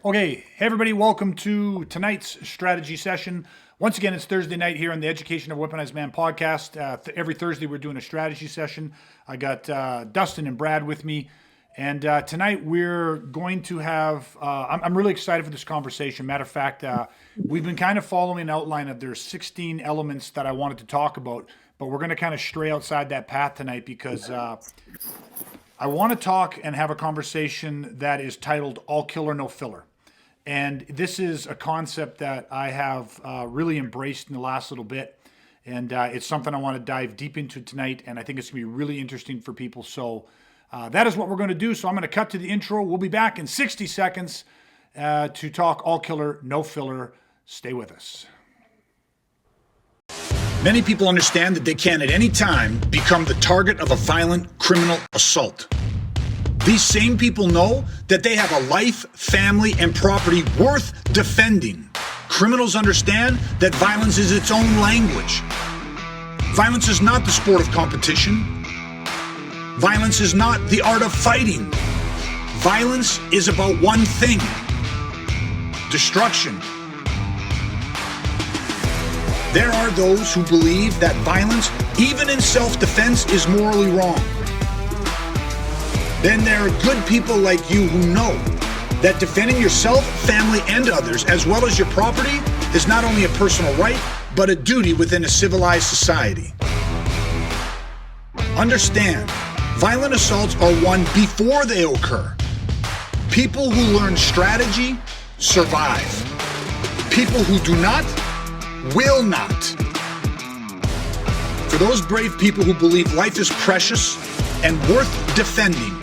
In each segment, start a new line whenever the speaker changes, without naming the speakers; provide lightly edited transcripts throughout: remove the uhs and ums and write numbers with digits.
Okay, hey everybody, welcome to tonight's strategy session. Once again, it's Thursday night here on the Education of a Weaponized Man podcast. Every Thursday, we're doing a strategy session. I got Dustin and Brad with me. And tonight, we're going to have, I'm really excited for this conversation. Matter of fact, we've been kind of following an outline of there's 16 elements that I wanted to talk about, but we're going to kind of stray outside that path tonight because I want to talk and have a conversation that is titled All Killer, No Filler. And this is a concept that I have really embraced in the last little bit. And it's something I want to dive deep into tonight. And I think it's going to be really interesting for people. So that is what we're going to do. So I'm going to cut to the intro. We'll be back in 60 seconds to talk all killer, no filler. Stay with us.
Many people understand that they can at any time become the target of a violent criminal assault. These same people know that they have a life, family, and property worth defending. Criminals understand that violence is its own language. Violence is not the sport of competition. Violence is not the art of fighting. Violence is about one thing: destruction. There are those who believe that violence, even in self-defense, is morally wrong. Then there are good people like you who know that defending yourself, family, and others, as well as your property, is not only a personal right, but a duty within a civilized society. Understand, violent assaults are won before they occur. People who learn strategy survive. People who do not will not. For those brave people who believe life is precious and worth defending,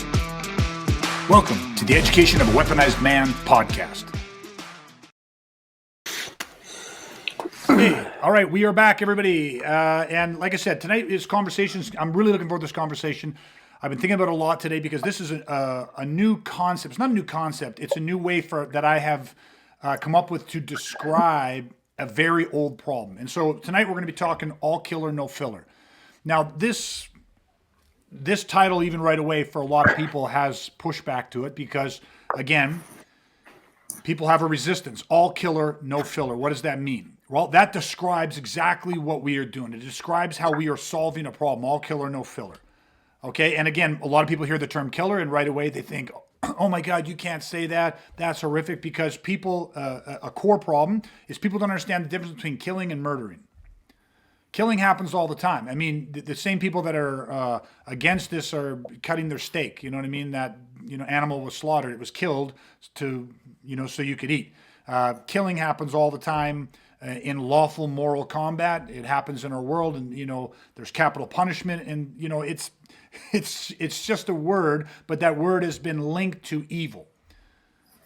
Welcome to the Education of a Weaponized Man podcast. Hey, all right, we are back, everybody. And like I said, tonight is conversations. I'm really looking forward to this conversation. I've been thinking about it a lot today because this is a new concept. It's not a new concept. It's a new way that I have come up with to describe a very old problem. And so tonight we're going to be talking all killer, no filler. Now, this title, even right away, for a lot of people has pushback to it because, again, people have a resistance. All killer, no filler. What does that mean? Well, that describes exactly what we are doing. It describes how we are solving a problem. All killer, no filler. Okay? And again, a lot of people hear the term killer and right away they think, oh my God, you can't say that. That's horrific, because people, a core problem is people don't understand the difference between killing and murdering. Killing happens all the time. I mean, the same people that are against this are cutting their steak. You know what I mean? That, animal was slaughtered. It was killed to, so you could eat. Killing happens all the time in lawful moral combat. It happens in our world, and there's capital punishment, and it's just a word, but that word has been linked to evil.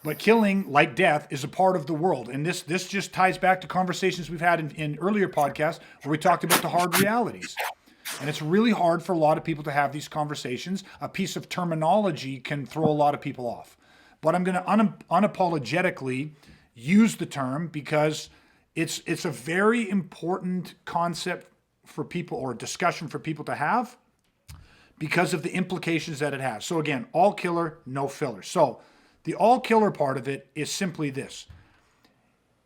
But killing, like death, is a part of the world. And this just ties back to conversations we've had in earlier podcasts where we talked about the hard realities. And it's really hard for a lot of people to have these conversations. A piece of terminology can throw a lot of people off. But I'm going to unapologetically use the term because it's a very important concept for people, or discussion for people to have, because of the implications that it has. So again, all killer, no filler. So the all killer part of it is simply this.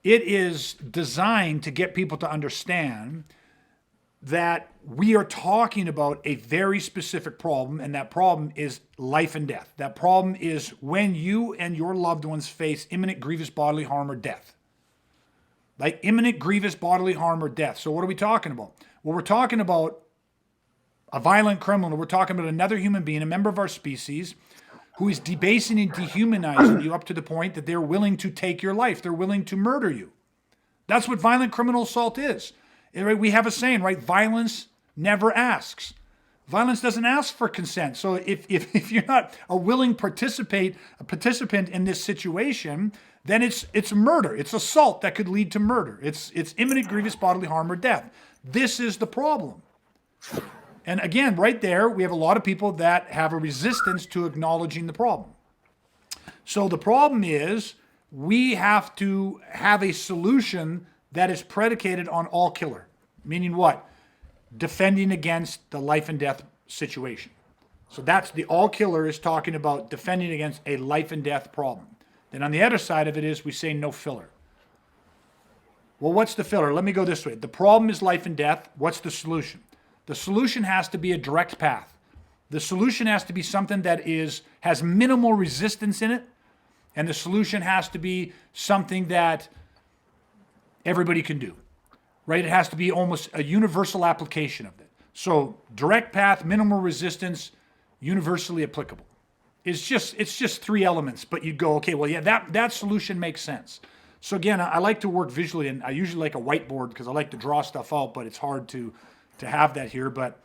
It is designed to get people to understand that we are talking about a very specific problem, and that problem is life and death. That problem is when you and your loved ones face imminent grievous bodily harm or death. Like imminent grievous bodily harm or death. So what are we talking about? Well, we're talking about a violent criminal. We're talking about another human being, a member of our species, who is debasing and dehumanizing you up to the point that they're willing to take your life. They're willing to murder you. That's what violent criminal assault is. We have a saying, right? Violence never asks. Violence doesn't ask for consent. So if you're not a willing participant in this situation, then it's murder. It's assault that could lead to murder. It's imminent grievous bodily harm or death. This is the problem. And again, right there, we have a lot of people that have a resistance to acknowledging the problem. So the problem is we have to have a solution that is predicated on all killer. Meaning what? Defending against the life and death situation. So that's the all killer is talking about defending against a life and death problem. Then on the other side of it is we say no filler. Well, what's the filler? Let me go this way. The problem is life and death. What's the solution? The solution has to be a direct path. The solution has to be something that has minimal resistance in it. And the solution has to be something that everybody can do, right? It has to be almost a universal application of it. So direct path, minimal resistance, universally applicable. It's just three elements, but you go, okay, well, yeah, that solution makes sense. So again, I like to work visually, and I usually like a whiteboard because I like to draw stuff out, but it's hard to have that here. But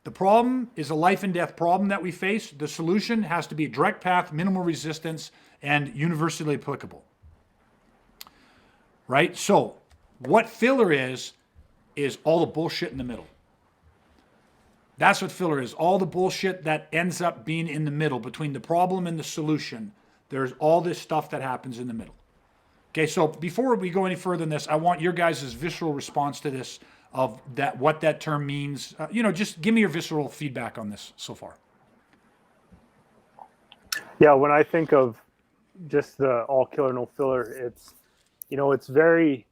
the problem is a life and death problem that we face. The solution has to be direct path, minimal resistance, and universally applicable. Right? So what filler is all the bullshit in the middle. That's what filler is. All the bullshit that ends up being in the middle between the problem and the solution. There's all this stuff that happens in the middle. Okay, so before we go any further than this, I want your guys' visceral response to this, of that, what that term means. Just give me your visceral feedback on this so far.
Yeah, when I think of just the all killer, no filler, it's very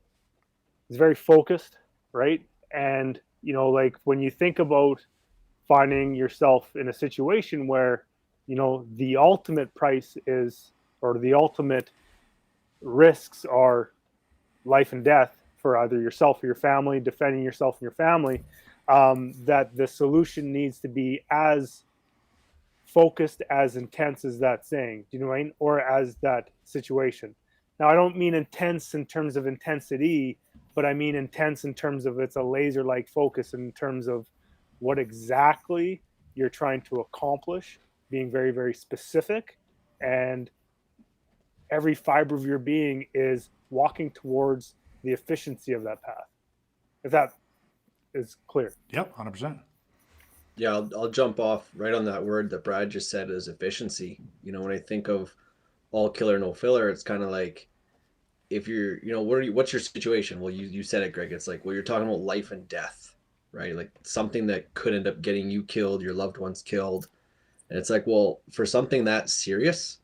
focused, right? And, like when you think about finding yourself in a situation where, the ultimate price is, or the ultimate risks are life and death for either yourself or your family, defending yourself and your family, that the solution needs to be as focused, as intense as that saying, do you know what I mean? Or as that situation. Now, I don't mean intense in terms of intensity, but I mean intense in terms of it's a laser-like focus in terms of what exactly you're trying to accomplish, being very, very specific, and every fiber of your being is walking towards the efficiency of that path. If that is clear.
Yep, 100%.
Yeah, I'll jump off right on that word that Brad just said, is efficiency. When I think of all killer, no filler, it's kind of like, if you're, what's your situation? Well, you said it, Greg. It's like, well, you're talking about life and death, right? Like something that could end up getting you killed, your loved ones killed. And it's like, well, for something that serious,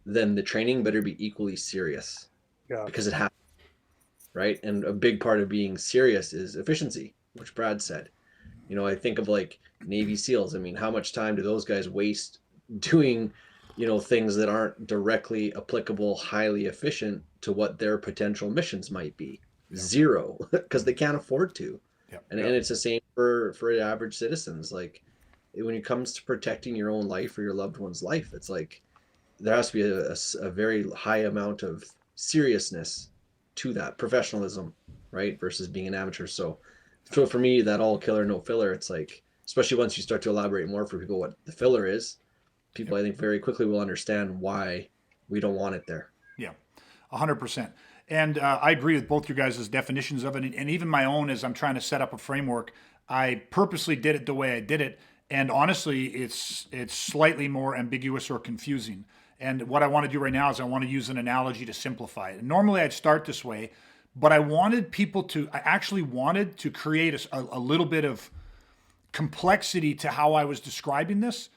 then the training better be equally serious.
Yeah.
Because it happens, right? And a big part of being serious is efficiency, which Brad said. I think of like Navy SEALs. I mean, how much time do those guys waste doing, things that aren't directly applicable, highly efficient to what their potential missions might be? Zero, because they can't afford to.
Yep.
And it's the same for average citizens. Like when it comes to protecting your own life or your loved one's life, it's like there has to be a very high amount of seriousness to that, professionalism, right? Versus being an amateur. So for me, that all killer, no filler, it's like, especially once you start to elaborate more for people what the filler is, people, I think, very quickly will understand why we don't want it there.
Yeah, 100%. And I agree with both your guys' definitions of it. And even my own, as I'm trying to set up a framework, I purposely did it the way I did it. And honestly, it's slightly more ambiguous or confusing. And what I want to do right now is I want to use an analogy to simplify it. And normally I'd start this way, but I actually wanted to create a little bit of complexity to how I was describing this,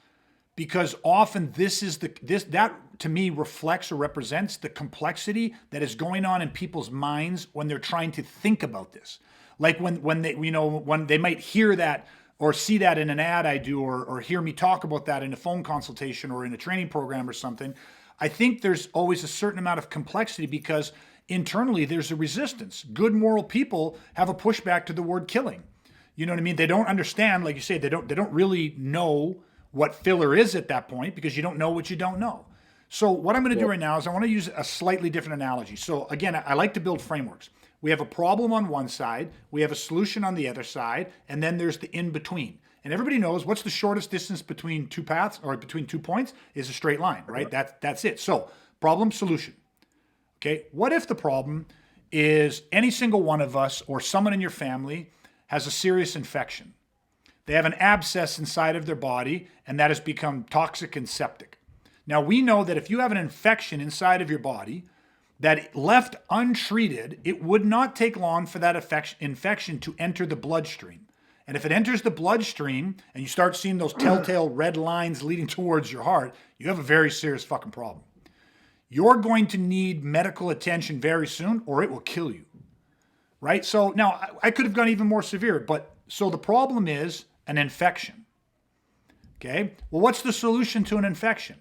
because often that to me reflects or represents the complexity that is going on in people's minds when they're trying to think about this. Like when they might hear that or see that in an ad I do, or hear me talk about that in a phone consultation or in a training program or something. I think there's always a certain amount of complexity because internally there's a resistance. Good moral people have a pushback to the word killing. You know what I mean? They don't understand, like you say, they don't really know what filler is at that point because you don't know what you don't know. So what I'm going to do right now is I want to use a slightly different analogy. So again, I like to build frameworks. We have a problem on one side, we have a solution on the other side, and then there's the in-between. And everybody knows what's the shortest distance between two paths or between 2 points is a straight line, right? That's it. So problem, solution. Okay, what if the problem is any single one of us or someone in your family has a serious infection? They have an abscess inside of their body and that has become toxic and septic. Now we know that if you have an infection inside of your body, that left untreated, it would not take long for that infection to enter the bloodstream. And if it enters the bloodstream and you start seeing those telltale red lines leading towards your heart, you have a very serious fucking problem. you're going to need medical attention very soon or it will kill you. Right? So now I could have gone even more severe, but so the problem is an infection. Okay? Well, what's the solution to an infection?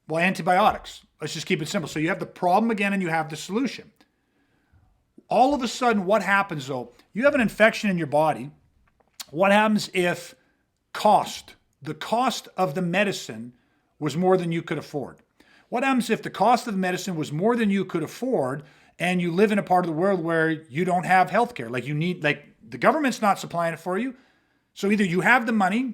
Well, antibiotics. Let's just keep it simple. So you have the problem again and you have the solution. All of a sudden, what happens though? You have an infection in your body. What happens if the cost of the medicine was more than you could afford? What happens if the cost of the medicine was more than you could afford and you live in a part of the world where you don't have healthcare? Like the government's not supplying it for you. So either you have the money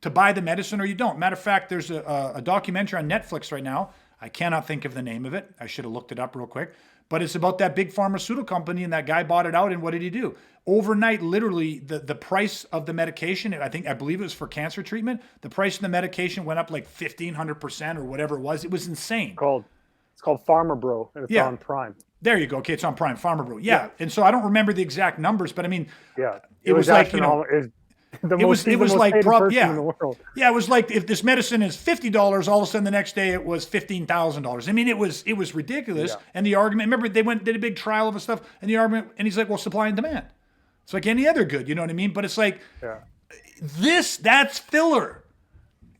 to buy the medicine or you don't. Matter of fact, there's a documentary on Netflix right now. I cannot think of the name of it. I should have looked it up real quick. But it's about that big pharmaceutical company and that guy bought it out and what did he do? Overnight, literally, the price of the medication, I believe it was for cancer treatment, the price of the medication went up like 1,500% or whatever it was. It was insane.
It's called Pharma Bro, and it's on Prime.
There you go. Okay, it's on Prime, Pharma Bro. Yeah. And so I don't remember the exact numbers, but I mean, it was like, you know, it was like, in the world. Yeah, it was like if this medicine is $50, all of a sudden the next day it was $15,000. I mean, it was ridiculous. Yeah. And the argument, remember they did a big trial of the stuff, and the argument, and he's like, well, supply and demand. It's like any other good, you know what I mean? But it's like, that's filler.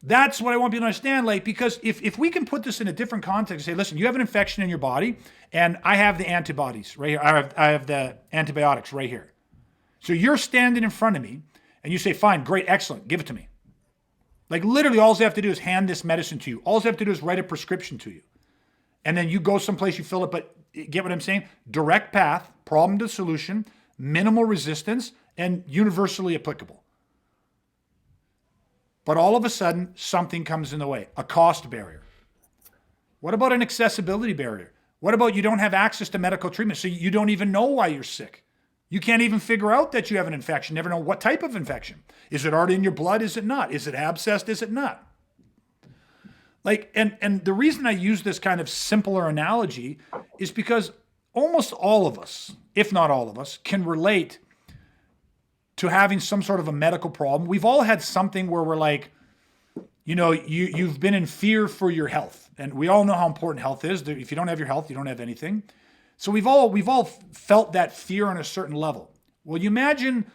That's what I want people to understand. Like, because if we can put this in a different context, say, listen, you have an infection in your body, and I have the antibodies right here. I have the antibiotics right here. So you're standing in front of me, and you say, fine, great, excellent, give it to me. Like literally all they have to do is hand this medicine to you. All they have to do is write a prescription to you. And then you go someplace, you fill it, but get what I'm saying? Direct path, problem to solution, minimal resistance, and universally applicable. But all of a sudden, something comes in the way, a cost barrier. What about an accessibility barrier? What about you don't have access to medical treatment, so you don't even know why you're sick? You can't even figure out that you have an infection. Never know what type of infection. Is it already in your blood? Is it not? Is it abscessed? Is it not? Like, and the reason I use this kind of simpler analogy is because almost all of us, if not all of us, can relate to having some sort of a medical problem. We've all had something where we're like, you know, you've been in fear for your health. And we all know how important health is. If you don't have your health, you don't have anything. So we've all felt that fear on a certain level. Well, you imagine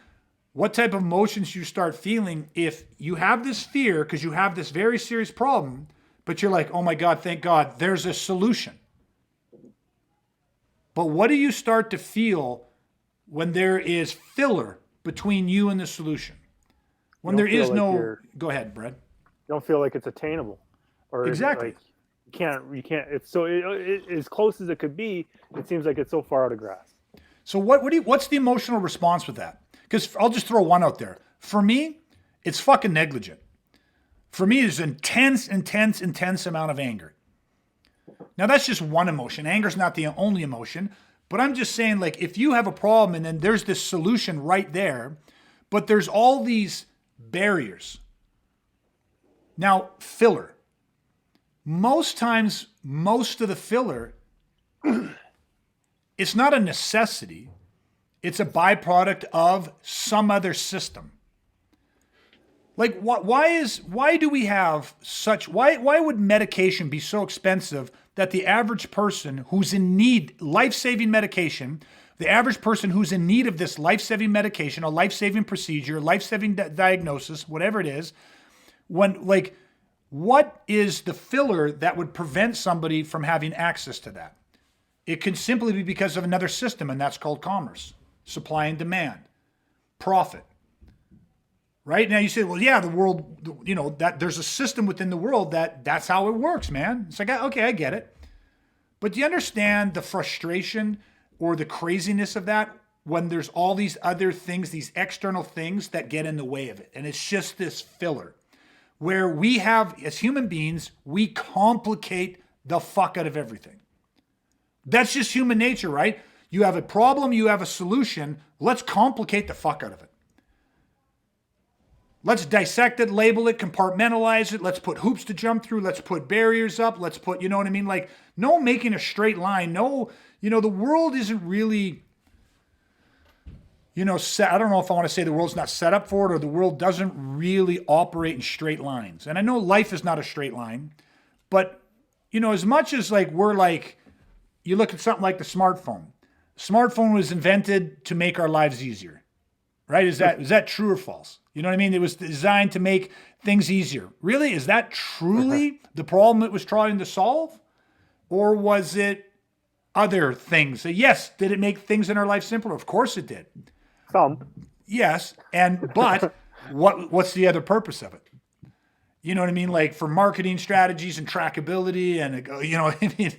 what type of emotions you start feeling if you have this fear because you have this very serious problem, but you're like, oh my God, thank God, there's a solution. But what do you start to feel when there is filler between you and the solution? When there is no, go ahead, Brad.
You don't feel like it's attainable. Or
exactly.
Like, you can't, it's so, as close as it could be, it seems like it's so far out of grasp.
So what's the emotional response with that? Because I'll just throw one out there. For me, it's fucking negligent. For me, it's intense amount of anger. Now that's just one emotion. Anger's not the only emotion, but I'm just saying, like, if you have a problem and then there's this solution right there, but there's all these barriers. Now, filler. Most times, most of the filler, it's not a necessity. It's a byproduct of some other system. Like, why do we have such, why would medication be so expensive that the average person who's in need, life-saving medication, the average person who's in need of this life-saving medication, a life-saving procedure, life-saving diagnosis, whatever it is, what is the filler that would prevent somebody from having access to that? It can simply be because of another system, and that's called commerce, supply and demand, profit. Right? Now you say, well, yeah, the world, you know, that there's a system within the world that's how it works, man. It's like, okay, I get it. But do you understand the frustration or the craziness of that when there's all these other things, these external things that get in the way of it? And it's just this filler where we have, as human beings, we complicate the fuck out of everything. That's just human nature, right? You have a problem, you have a solution. Let's complicate the fuck out of it. Let's dissect it, label it, compartmentalize it. Let's put hoops to jump through. Let's put barriers up. Let's put, you know what I mean? Like, no making a straight line. No, you know, the world isn't really, you know, I don't know if I want to say the world's not set up for it or the world doesn't really operate in straight lines. And I know life is not a straight line, but you know, as much as like we're like, you look at something like the smartphone. Smartphone was invented to make our lives easier, right? Is that true or false? You know what I mean? It was designed to make things easier. Really? Is that truly the problem it was trying to solve? Or was it other things? So yes, did it make things in our life simpler? Of course it did.
Some.
Yes, but what's the other purpose of it? You know what I mean? Like for marketing strategies and trackability, and you know, I mean,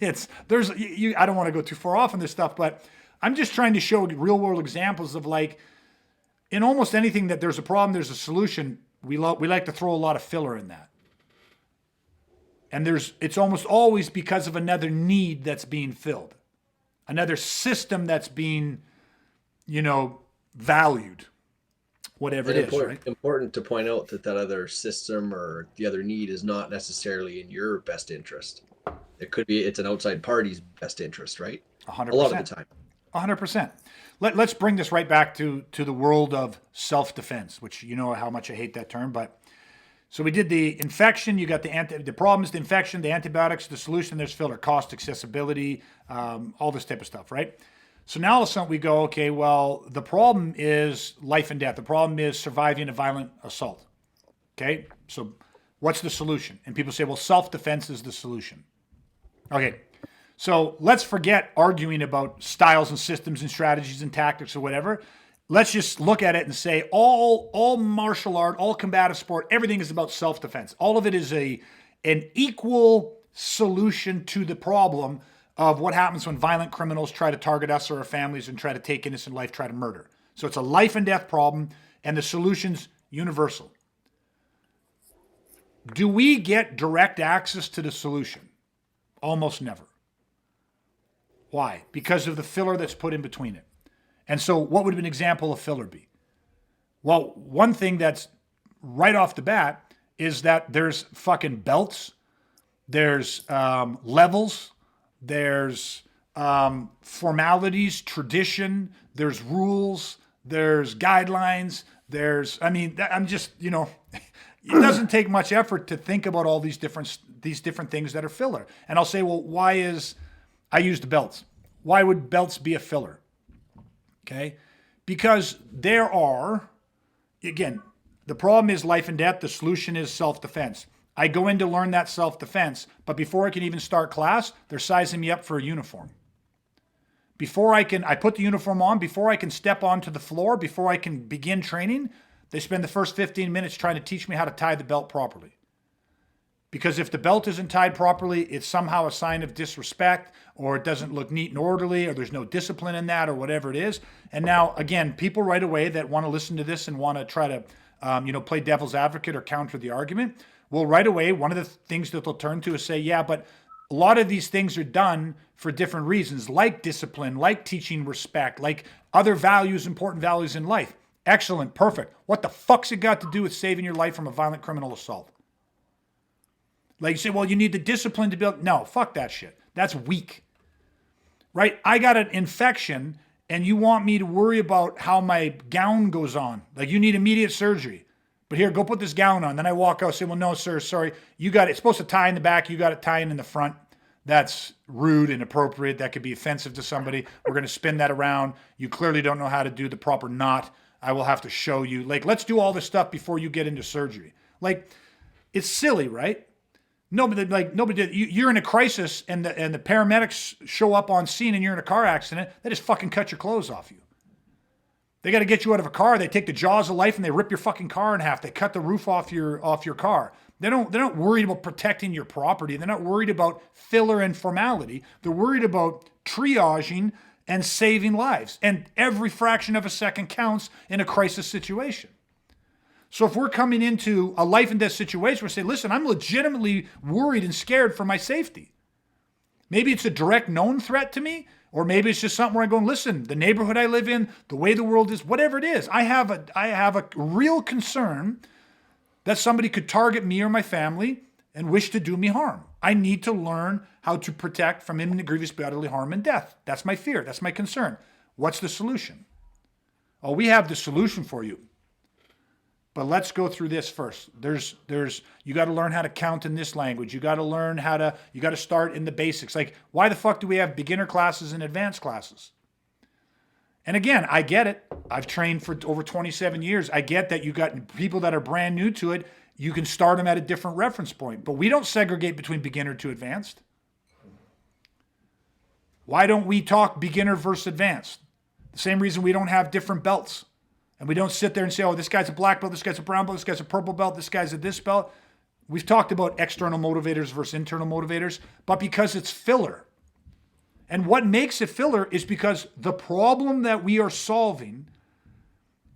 I don't want to go too far off on this stuff, but I'm just trying to show real world examples of like, in almost anything that there's a problem, there's a solution. We like to throw a lot of filler in that, and it's almost always because of another need that's being filled, another system that's being, you know, valued. Whatever it is, right?
Important to point out that other system or the other need is not necessarily in your best interest. It's an outside party's best interest, right?
100%.
A lot of the time.
100%. Let's bring this right back to the world of self-defense, which you know how much I hate that term, but so we did the infection, you got the problem is the infection, the antibiotics, the solution, there's filler, cost, accessibility, all this type of stuff, right? So now all of a sudden we go, okay, well, the problem is life and death. The problem is surviving a violent assault. Okay, so what's the solution? And people say, well, self-defense is the solution. Okay, so let's forget arguing about styles and systems and strategies and tactics or whatever. Let's just look at it and say all martial art, all combative sport, everything is about self-defense. All of it is an equal solution to the problem of what happens when violent criminals try to target us or our families and try to take innocent life, try to murder. So it's a life and death problem, and the solution's universal. Do we get direct access to the solution? Almost never. Why? Because of the filler that's put in between it. And so what would an example of filler be? Well, one thing that's right off the bat is that there's fucking belts, there's levels, there's formalities, tradition, there's rules, there's guidelines, I'm just, you know, it doesn't take much effort to think about all these different things that are filler. And I'll say, well, I used belts. Why would belts be a filler? Okay? Because there are, again, the problem is life and death, the solution is self-defense. I go in to learn that self-defense, but before I can even start class, they're sizing me up for a uniform. I put the uniform on, before I can step onto the floor, before I can begin training, they spend the first 15 minutes trying to teach me how to tie the belt properly. Because if the belt isn't tied properly, it's somehow a sign of disrespect, or it doesn't look neat and orderly, or there's no discipline in that, or whatever it is. And now, again, people right away that want to listen to this and want to try to play devil's advocate or counter the argument, well, right away, one of the things that they'll turn to is say, yeah, but a lot of these things are done for different reasons, like discipline, like teaching respect, like other values, important values in life. Excellent, perfect. What the fuck's it got to do with saving your life from a violent criminal assault? Like you say, well, you need the discipline to build. No, fuck that shit. That's weak. Right? I got an infection and you want me to worry about how my gown goes on. Like you need immediate surgery. But here, go put this gown on. Then I walk out and say, well, no, sir, sorry. It's supposed to tie in the back. You got it tying in the front. That's rude, inappropriate. That could be offensive to somebody. We're going to spin that around. You clearly don't know how to do the proper knot. I will have to show you. Like, let's do all this stuff before you get into surgery. Like, it's silly, right? Nobody did. You're in a crisis and the paramedics show up on scene and you're in a car accident. They just fucking cut your clothes off you. They got to get you out of a car. They take the jaws of life and they rip your fucking car in half. They cut the roof off your car. They're not worried about protecting your property. They're not worried about filler and formality. They're worried about triaging and saving lives. And every fraction of a second counts in a crisis situation. So if we're coming into a life and death situation, we're saying, listen, I'm legitimately worried and scared for my safety. Maybe it's a direct known threat to me, or maybe it's just something where I'm going, listen, the neighborhood I live in, the way the world is, whatever it is, I have a real concern that somebody could target me or my family and wish to do me harm. I need to learn how to protect from imminent grievous bodily harm and death. That's my fear. That's my concern. What's the solution? Oh, we have the solution for you. But let's go through this first. You got to learn how to count in this language. You got to start in the basics. Like, why the fuck do we have beginner classes and advanced classes? And again, I get it. I've trained for over 27 years. I get that you got people that are brand new to it. You can start them at a different reference point, but we don't segregate between beginner to advanced. Why don't we talk beginner versus advanced? The same reason we don't have different belts. And we don't sit there and say, oh, this guy's a black belt, this guy's a brown belt, this guy's a purple belt, this guy's a this belt. We've talked about external motivators versus internal motivators, but because it's filler. And what makes it filler is because the problem that we are solving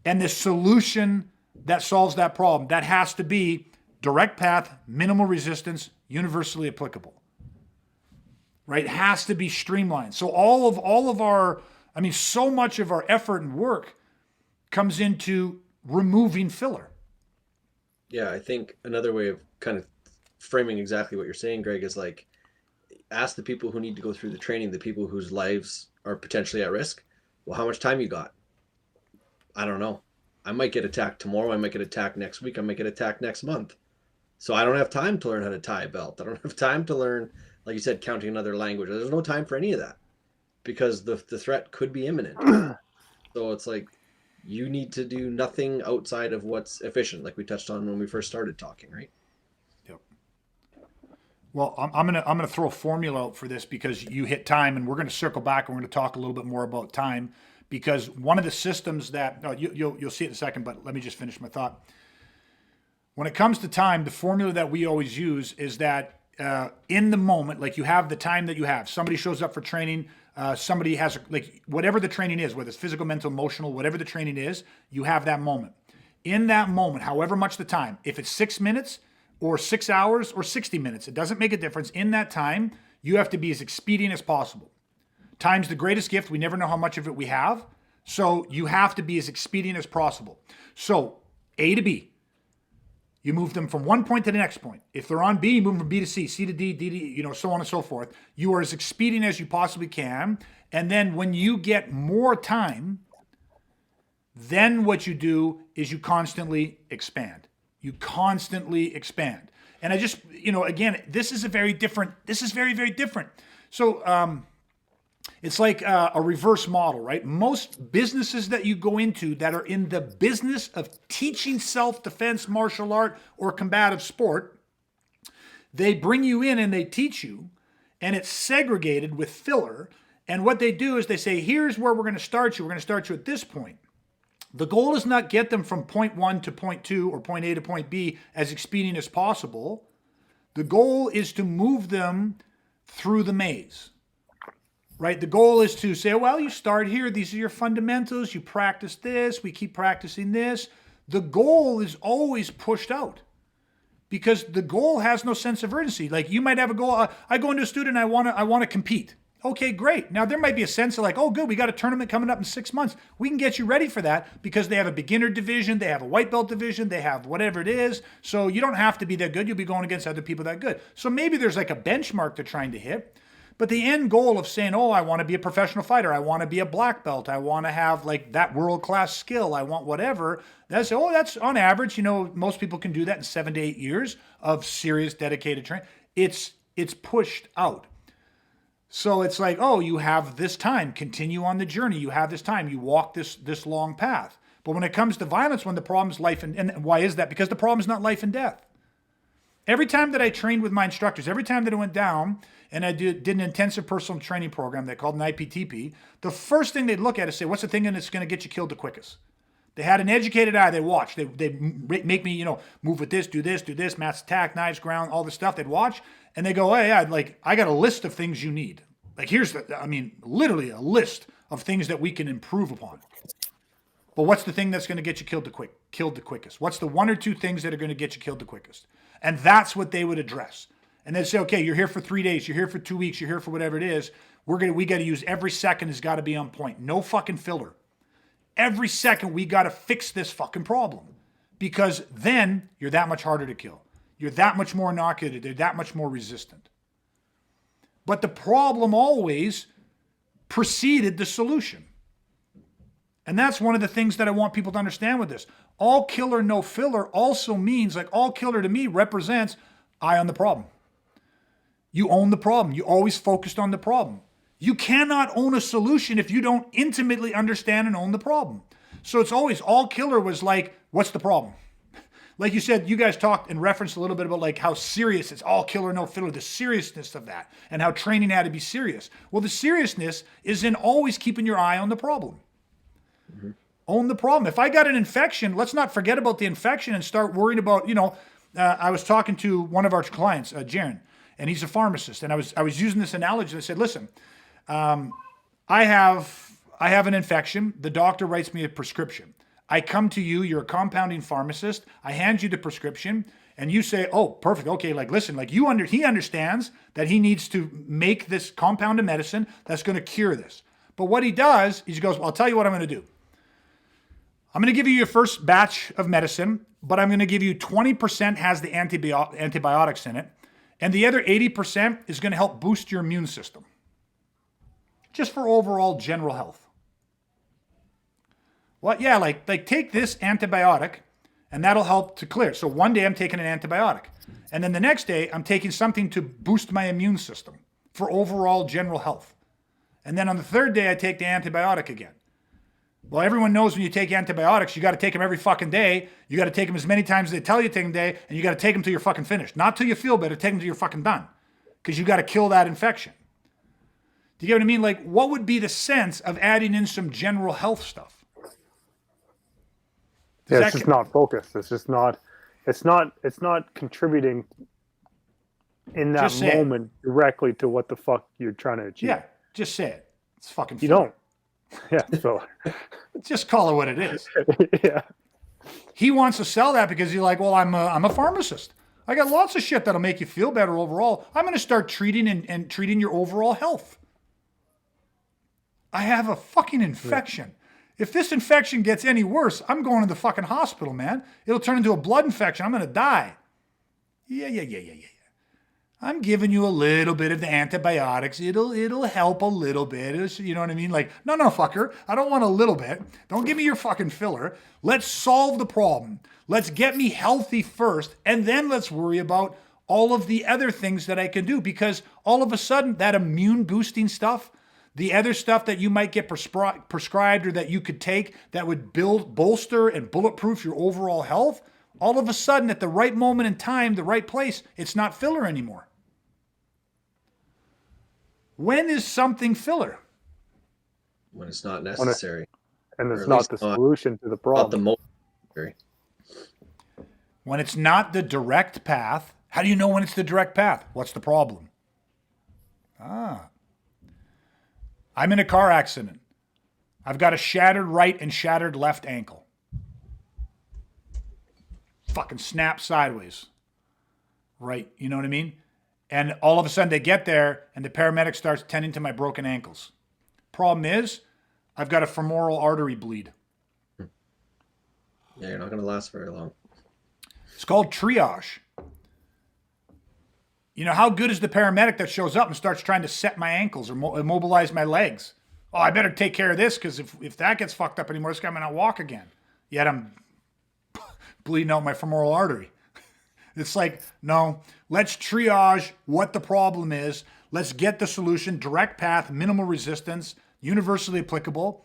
and the solution that solves that problem, that has to be direct path, minimal resistance, universally applicable. Right? It has to be streamlined. So all of our, so much of our effort and work comes into removing filler.
Yeah, I think another way of kind of framing exactly what you're saying, Greg, is like, ask the people who need to go through the training, the people whose lives are potentially at risk. Well, how much time you got? I don't know. I might get attacked tomorrow. I might get attacked next week. I might get attacked next month. So I don't have time to learn how to tie a belt. I don't have time to learn, like you said, counting another language. There's no time for any of that because the threat could be imminent. So it's like, you need to do nothing outside of what's efficient, like we touched on when we first started talking, right?
Yep. Well, I'm gonna throw a formula out for this because you hit time, and we're gonna circle back and we're gonna talk a little bit more about time, because one of the systems that you'll see it in a second, but let me just finish my thought. When it comes to time, the formula that we always use is that in the moment, like you have the time that you have. Somebody shows up for training. Somebody has, like, whatever the training is, whether it's physical, mental, emotional, whatever the training is, you have that moment. In that moment, however much the time, if it's 6 minutes or 6 hours or 60 minutes, it doesn't make a difference. In that time, you have to be as expedient as possible. Time's the greatest gift. We never know how much of it we have. So you have to be as expedient as possible. So A to B. You move them from one point to the next point. If they're on B, you move them from B to C, C to D, D to E, so on and so forth. You are as expedient as you possibly can. And then when you get more time, then what you do is you constantly expand. You constantly expand. And I just, again, this is very, very different. So it's like a reverse model, right? Most businesses that you go into that are in the business of teaching self-defense, martial art, or combative sport, they bring you in and they teach you, and it's segregated with filler. And what they do is they say, here's where we're going to start you. We're going to start you at this point. The goal is not get them from point 1 to point 2 or point A to point B as expedient as possible. The goal is to move them through the maze. Right? The goal is to say, well, you start here. These are your fundamentals. You practice this. We keep practicing this. The goal is always pushed out because the goal has no sense of urgency. Like, you might have a goal. I go into a student, I want to compete. Okay, great. Now there might be a sense of like, oh, good, we got a tournament coming up in 6 months. We can get you ready for that because they have a beginner division, they have a white belt division, they have whatever it is. So you don't have to be that good. You'll be going against other people that good. So maybe there's like a benchmark they're trying to hit. But the end goal of saying, oh, I want to be a professional fighter, I want to be a black belt, I want to have like that world-class skill, I want whatever, that's on average, most people can do that in 7 to 8 years of serious, dedicated training. It's pushed out. So it's like, oh, you have this time, continue on the journey, you have this time, you walk this long path. But when it comes to violence, when the problem is life, and why is that? Because the problem is not life and death. Every time that I trained with my instructors, every time that I went down and I did an intensive personal training program they called an IPTP, the first thing they'd look at is say, what's the thing that's going to get you killed the quickest? They had an educated eye. They watched. They make me, move with this, do this, mass attack, knives, ground, all this stuff. They'd watch and they go, hey, I got a list of things you need. Like literally a list of things that we can improve upon. But what's the thing that's going to get you killed the quickest? What's the 1 or 2 things that are going to get you killed the quickest? And that's what they would address. And they'd say, okay, you're here for 3 days, you're here for 2 weeks, you're here for whatever it is. We got to use every second has got to be on point. No fucking filler. Every second we got to fix this fucking problem because then you're that much harder to kill. You're that much more inoculated. They're that much more resistant. But the problem always preceded the solution. And that's one of the things that I want people to understand with this. All killer, no filler also means, like, all killer to me represents eye on the problem. You own the problem. You always focused on the problem. You cannot own a solution if you don't intimately understand and own the problem. So it's always, all killer was like, what's the problem? Like you said, you guys talked and referenced a little bit about like how serious it's all killer, no filler, the seriousness of that, and how training had to be serious. Well, the seriousness is in always keeping your eye on the problem. Mm-hmm. Own the problem. If I got an infection, let's not forget about the infection and start worrying about, I was talking to one of our clients, Jaron, and he's a pharmacist. And I was using this analogy. I said, listen, I have an infection. The doctor writes me a prescription. I come to you, you're a compounding pharmacist. I hand you the prescription and you say, oh, perfect. Okay. Like, listen, like he understands that he needs to make this compounded medicine that's going to cure this. But what he does is he goes, well, I'll tell you what I'm going to do. I'm going to give you your first batch of medicine, but I'm going to give you 20% has the antibiotics in it. And the other 80% is going to help boost your immune system. Just for overall general health. Well, yeah, like take this antibiotic and that'll help to clear. So one day I'm taking an antibiotic. And then the next day I'm taking something to boost my immune system for overall general health. And then on the third day I take the antibiotic again. Well, everyone knows when you take antibiotics, you got to take them every fucking day. You got to take them as many times as they tell you to take them a day, and you got to take them till you're fucking finished. Not till you feel better, take them till you're fucking done. Because you got to kill that infection. Do you get what I mean? Like, what would be the sense of adding in some general health stuff?
Yeah, it's just not focused. It's not contributing in that moment directly to what the fuck you're trying to achieve.
Yeah, just say it. It's fucking
You don't. Yeah, so
just call it what it is.
Yeah.
He wants to sell that because he's like, well, I'm a pharmacist. I got lots of shit that'll make you feel better overall. I'm going to start treating and treating your overall health. I have a fucking infection. Yeah. If this infection gets any worse, I'm going to the fucking hospital, man. It'll turn into a blood infection. I'm going to die. Yeah. I'm giving you a little bit of the antibiotics. It'll help a little bit. You know what I mean? Like, no, fucker. I don't want a little bit. Don't give me your fucking filler. Let's solve the problem. Let's get me healthy first, and then let's worry about all of the other things that I can do. Because all of a sudden, that immune boosting stuff, the other stuff that you might get prescribed or that you could take that would bolster and bulletproof your overall health, all of a sudden, at the right moment in time, the right place, it's not filler anymore. When is something filler?
When it's not necessary.
And it's not the solution to the problem.
Not the most necessary.
When it's not the direct path. How do you know when it's the direct path? What's the problem? I'm in a car accident. I've got a shattered right and shattered left ankle. Fucking snap sideways. Right? You know what I mean? And all of a sudden they get there and the paramedic starts tending to my broken ankles. Problem is, I've got a femoral artery bleed.
Yeah, you're not going to last very long.
It's called triage. You know, how good is the paramedic that shows up and starts trying to set my ankles or immobilize my legs? Oh, I better take care of this because if that gets fucked up anymore, this guy might not walk again. Yet I'm bleeding out my femoral artery. It's like, no, let's triage what the problem is. Let's get the solution, direct path, minimal resistance, universally applicable,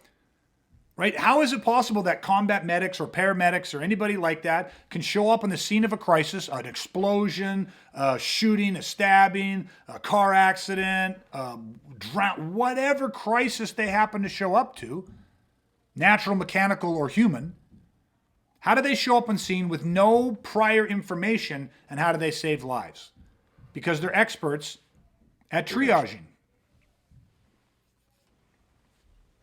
right? How is it possible that combat medics or paramedics or anybody like that can show up on the scene of a crisis, an explosion, a shooting, a stabbing, a car accident, whatever crisis they happen to show up to, natural, mechanical, or human? How do they show up on scene with no prior information, and how do they save lives? Because they're experts at triaging.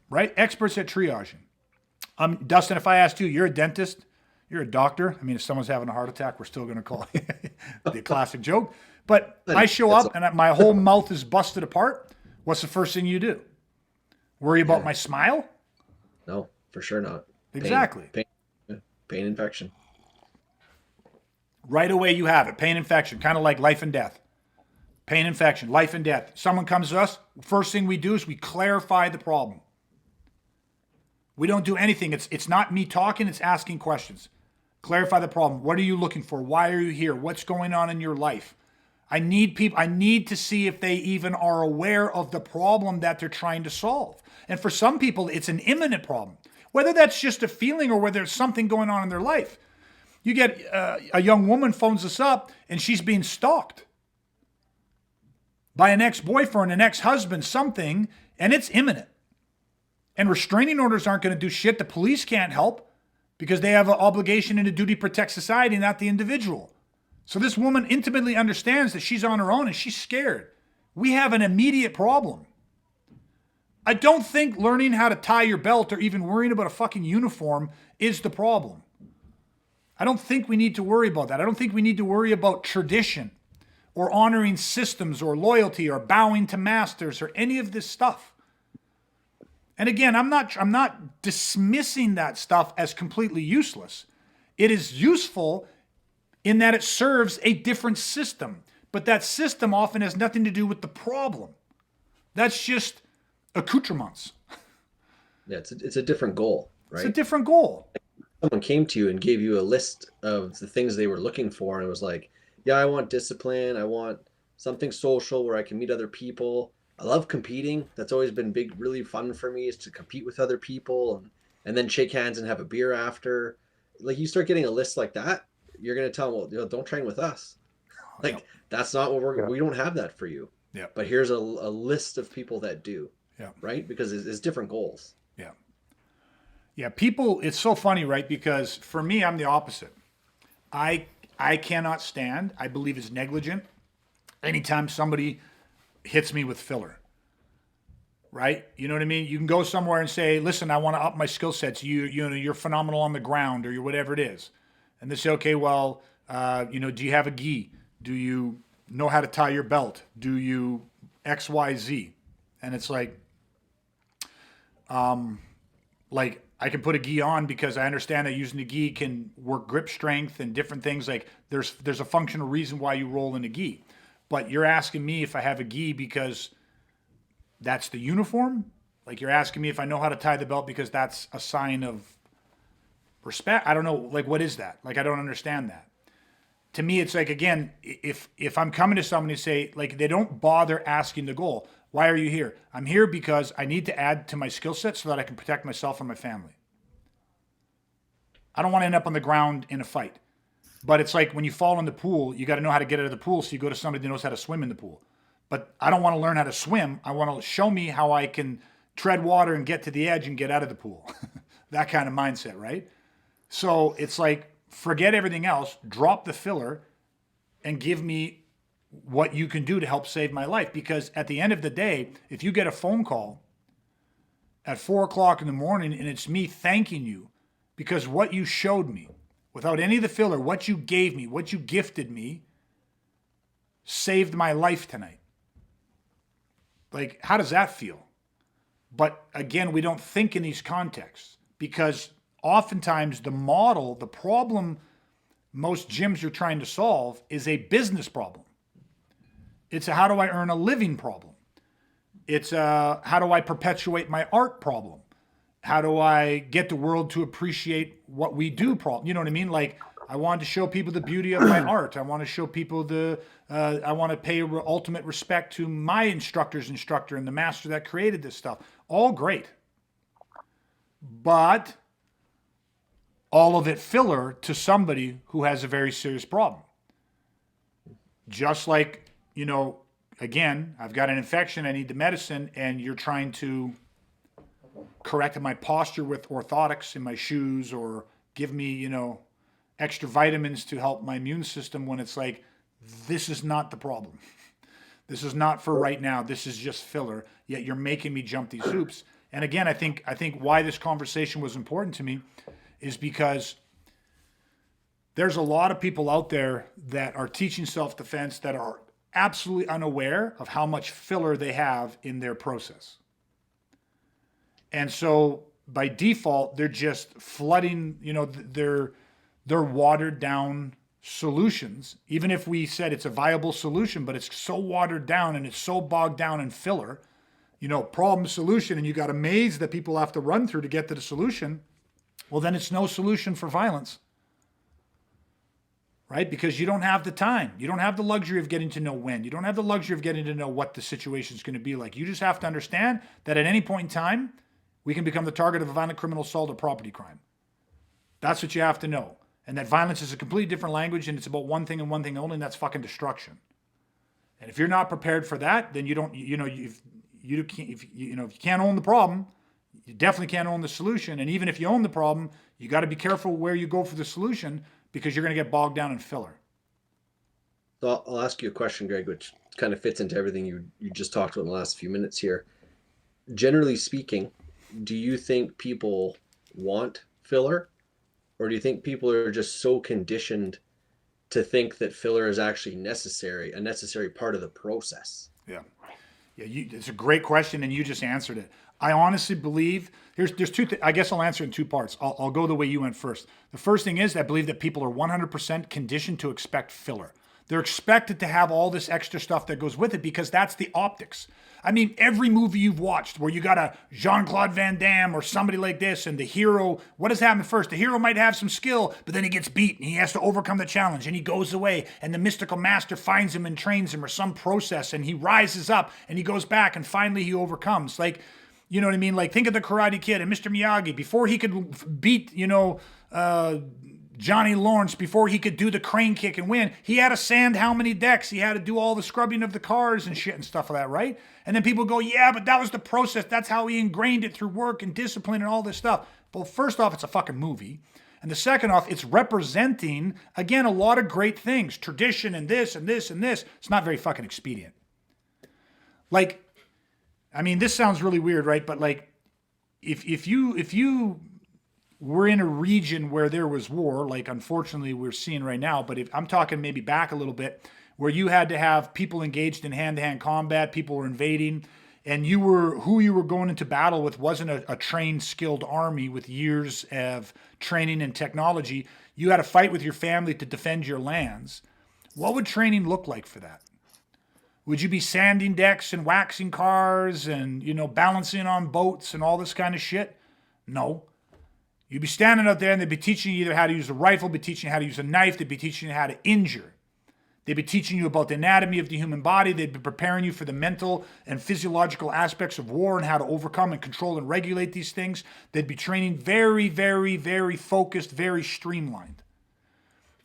Right? Experts at triaging. Dustin, if I asked you, you're a dentist, you're a doctor. I mean, if someone's having a heart attack, we're still going to call it the classic joke. But I show up and my whole mouth is busted apart. What's the first thing you do? Worry about my smile?
No, for sure not.
Exactly.
Pain infection.
Right away you have it. Pain infection, kind of like life and death. Pain infection, life and death. Someone comes to us, first thing we do is we clarify the problem. We don't do anything. It's not me talking, it's asking questions. Clarify the problem. What are you looking for? Why are you here? What's going on in your life? I need to see if they even are aware of the problem that they're trying to solve. And for some people, it's an imminent problem. Whether that's just a feeling or whether there's something going on in their life. You get a young woman phones us up and she's being stalked by an ex-boyfriend, an ex-husband, something, and it's imminent. And restraining orders aren't going to do shit. The police can't help because they have an obligation and a duty to protect society, not the individual. So this woman intimately understands that she's on her own and she's scared. We have an immediate problem. I don't think learning how to tie your belt or even worrying about a fucking uniform is the problem. I don't think we need to worry about that. I don't think we need to worry about tradition or honoring systems or loyalty or bowing to masters or any of this stuff. And again, I'm not dismissing that stuff as completely useless. It is useful in that it serves a different system, but that system often has nothing to do with the problem. That's just accoutrements.
Yeah, it's a different goal, right?
It's a different goal.
Someone came to you and gave you a list of the things they were looking for, and it was like, yeah, I want discipline. I want something social where I can meet other people. I love competing. That's always been really fun for me, is to compete with other people and then shake hands and have a beer after. Like, you start getting a list like that, you're going to tell them, well, don't train with us. Like, that's not what we don't have that for you.
Yeah.
But here's a list of people that do.
Yeah.
Right? Because it's different goals.
Yeah. Yeah. People, it's so funny, right? Because for me, I'm the opposite. I cannot stand, I believe it's negligent, anytime somebody hits me with filler. Right? You know what I mean? You can go somewhere and say, listen, I want to up my skill sets. You're phenomenal on the ground, or you're whatever it is. And they say, okay, well, do you have a gi? Do you know how to tie your belt? Do you X, Y, Z? And it's like I can put a gi on because I understand that using a gi can work grip strength and different things. Like there's a functional reason why you roll in a gi. But you're asking me if I have a gi because that's the uniform? Like, you're asking me if I know how to tie the belt because that's a sign of respect? I don't know. Like, what is that? Like, I don't understand that. To me, it's like, again, if I'm coming to somebody and say, like, they don't bother asking the goal. Why are you here? I'm here because I need to add to my skill set so that I can protect myself and my family. I don't want to end up on the ground in a fight. But it's like when you fall in the pool, you got to know how to get out of the pool, so you go to somebody that knows how to swim in the pool. But I don't want to learn how to swim. I want to show me how I can tread water and get to the edge and get out of the pool. That kind of mindset, right? So it's like, forget everything else, drop the filler, and give me what you can do to help save my life. Because at the end of the day, if you get a phone call at 4 o'clock in the morning and it's me thanking you because what you showed me, without any of the filler, what you gave me, what you gifted me, saved my life tonight. Like, how does that feel? But again, we don't think in these contexts because oftentimes the model, the problem most gyms are trying to solve is a business problem. It's a how do I earn a living problem. It's a how do I perpetuate my art problem. How do I get the world to appreciate what we do problem? You know what I mean? Like, I want to show people the beauty of my art. I want to show people I want to pay ultimate respect to my instructor's instructor and the master that created this stuff. All great. But all of it filler to somebody who has a very serious problem. Just like, again, I've got an infection, I need the medicine, and you're trying to correct my posture with orthotics in my shoes or give me, extra vitamins to help my immune system, when it's like, this is not the problem. This is not for right now. This is just filler. Yet you're making me jump these hoops. And again, I think why this conversation was important to me is because there's a lot of people out there that are teaching self-defense that are absolutely unaware of how much filler they have in their process. And so by default, they're just flooding, they're watered down solutions. Even if we said it's a viable solution, but it's so watered down and it's so bogged down in filler, problem solution, and you got a maze that people have to run through to get to the solution, well, then it's no solution for violence. Right? Because you don't have the time. You don't have the luxury of getting to know when. You don't have the luxury of getting to know what the situation is going to be like. You just have to understand that at any point in time, we can become the target of a violent criminal assault or property crime. That's what you have to know. And that violence is a completely different language, and it's about one thing and one thing only, and that's fucking destruction. And if you're not prepared for that, then you don't, if you can't own the problem, you definitely can't own the solution. And even if you own the problem, you got to be careful where you go for the solution, because you're going to get bogged down in filler.
So I'll ask you a question, Greg, which kind of fits into everything you just talked about in the last few minutes here. Generally speaking, do you think people want filler, or do you think people are just so conditioned to think that filler is actually a necessary part of the process?
Yeah, it's a great question, and you just answered it. I honestly believe there's two. I guess I'll answer in two parts. I'll go the way you went first. The first thing is I believe that people are 100% conditioned to expect filler. They're expected to have all this extra stuff that goes with it because that's the optics. I mean, every movie you've watched where you got a Jean-Claude Van Damme or somebody like this, and the hero, what has happened first? The hero might have some skill, but then he gets beat and he has to overcome the challenge, and he goes away, and the mystical master finds him and trains him, or some process, and he rises up and he goes back and finally he overcomes. Like, you know what I mean? Like, think of the Karate Kid and Mr. Miyagi. Before he could beat, Johnny Lawrence, before he could do the crane kick and win, he had to sand how many decks? He had to do all the scrubbing of the cars and shit and stuff like that, right? And then people go, yeah, but that was the process. That's how he ingrained it through work and discipline and all this stuff. Well, first off, it's a fucking movie. And the second off, it's representing, again, a lot of great things. Tradition and this and this and this. It's not very fucking expedient. Like, I mean, this sounds really weird, right? But like, if you were in a region where there was war, like unfortunately we're seeing right now, but if I'm talking maybe back a little bit, where you had to have people engaged in hand-to-hand combat, people were invading, and who you were going into battle with wasn't a trained, skilled army with years of training and technology. You had to fight with your family to defend your lands. What would training look like for that? Would you be sanding decks and waxing cars and, balancing on boats and all this kind of shit? No. You'd be standing out there and they'd be teaching you either how to use a rifle, be teaching you how to use a knife, they'd be teaching you how to injure. They'd be teaching you about the anatomy of the human body. They'd be preparing you for the mental and physiological aspects of war and how to overcome and control and regulate these things. They'd be training very, very, very focused, very streamlined.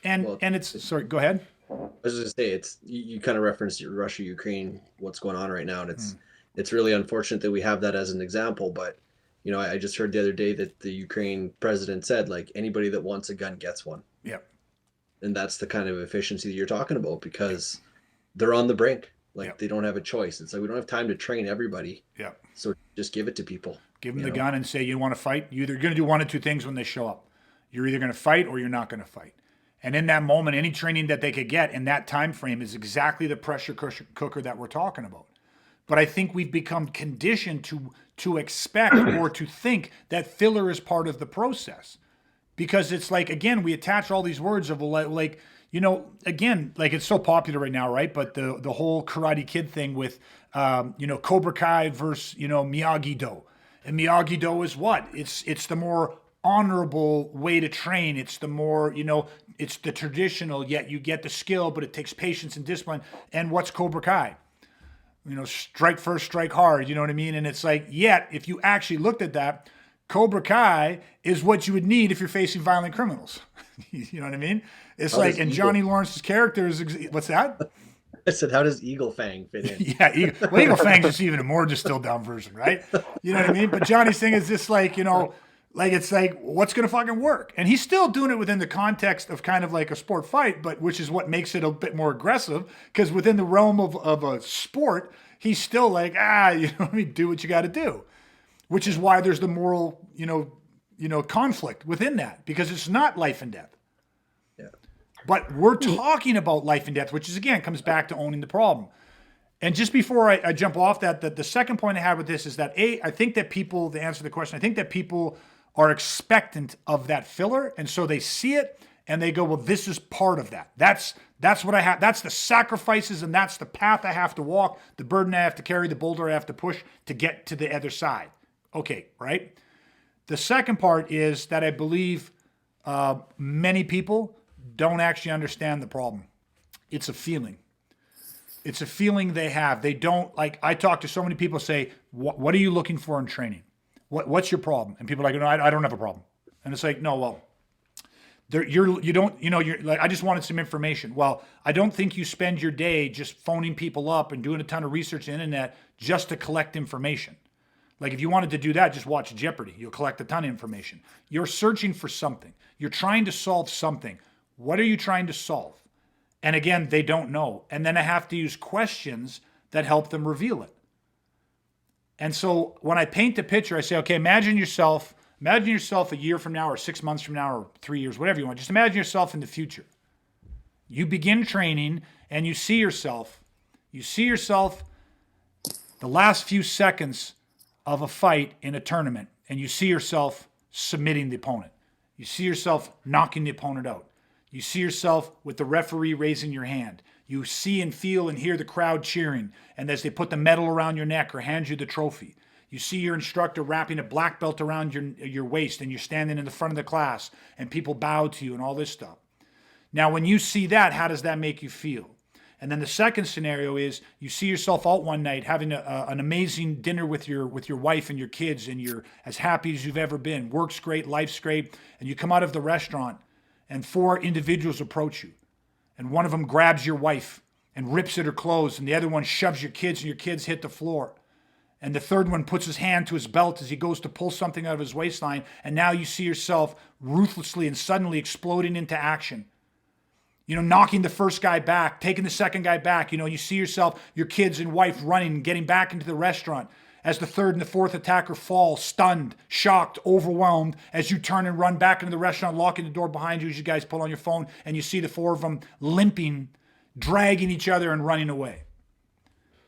And it's, sorry, go ahead.
I was just gonna say, you kind of referenced Russia, Ukraine, what's going on right now, and it's really unfortunate that we have that as an example. But I just heard the other day that the Ukraine president said, like, anybody that wants a gun gets one.
Yep.
And that's the kind of efficiency that you're talking about, because they're on the brink. Like, they don't have a choice. It's like, we don't have time to train everybody.
Yeah.
So just give it to people.
Give them the gun and say, you want to fight? You're either going to do one of two things when they show up. You're either going to fight or you're not going to fight. And in that moment, any training that they could get in that time frame is exactly the pressure cooker that we're talking about. But I think we've become conditioned to expect or to think that filler is part of the process. Because it's like, again, we attach all these words of like, again, like it's so popular right now, right? But the whole Karate Kid thing with, Cobra Kai versus, Miyagi-Do. And Miyagi-Do is what? It's the more honorable way to train. It's the more, it's the traditional, yet you get the skill, but it takes patience and discipline. And what's Cobra Kai? Strike first, strike hard, you know what I mean? And it's like, yet, if you actually looked at that, Cobra Kai is what you would need if you're facing violent criminals. You know what I mean? It's like, and Johnny Lawrence's character is, what's that?
I said, how does Eagle Fang fit in?
Yeah, Eagle Fang's just even a more distilled down version, right? You know what I mean? But Johnny's thing is just like, like it's like, what's going to fucking work? And he's still doing it within the context of kind of like a sport fight, but which is what makes it a bit more aggressive, because within the realm of a sport, he's still like, do what you got to do, which is why there's the moral, conflict within that, because it's not life and death.
Yeah.
But we're talking about life and death, which is, again, comes back to owning the problem. And just before I jump off that, the second point I have with this is that, I think that people, to answer the question, I think that people are expectant of that filler. And so they see it and they go, well, this is part of that. That's That's what I have. That's the sacrifices and that's the path I have to walk, the burden I have to carry, the boulder I have to push to get to the other side. Okay, right? The second part is that I believe many people don't actually understand the problem. It's a feeling. It's a feeling they have. They don't, like, I talk to so many people say, what are you looking for in training? What's your problem? And people are like, no, I don't have a problem. And it's like, no, well, you're like, I just wanted some information. Well, I don't think you spend your day just phoning people up and doing a ton of research on the internet just to collect information. Like if you wanted to do that, just watch Jeopardy. You'll collect a ton of information. You're searching for something. You're trying to solve something. What are you trying to solve? And again, they don't know. And then I have to use questions that help them reveal it. And so when I paint the picture, I say, okay, imagine yourself a year from now or 6 months from now or 3 years, whatever you want. Just imagine yourself in the future. You begin training and you see yourself the last few seconds of a fight in a tournament, and you see yourself submitting the opponent. You see yourself knocking the opponent out. You see yourself with the referee raising your hand. You see and feel and hear the crowd cheering, and as they put the medal around your neck or hand you the trophy. You see your instructor wrapping a black belt around your waist, and you're standing in the front of the class, and people bow to you and all this stuff. Now, when you see that, how does that make you feel? And then the second scenario is you see yourself out one night having an amazing dinner with your wife and your kids, and you're as happy as you've ever been. Work's great, life's great, and you come out of the restaurant and 4 individuals approach you. And one of them grabs your wife and rips at her clothes, and the other one shoves your kids, and your kids hit the floor. And the third one puts his hand to his belt as he goes to pull something out of his waistline, and now you see yourself ruthlessly and suddenly exploding into action. Knocking the first guy back, taking the second guy back. You see yourself, your kids and wife running and getting back into the restaurant as the third and the fourth attacker fall, stunned, shocked, overwhelmed, as you turn and run back into the restaurant, locking the door behind you as you guys pull on your phone, and you see the 4 of them limping, dragging each other and running away.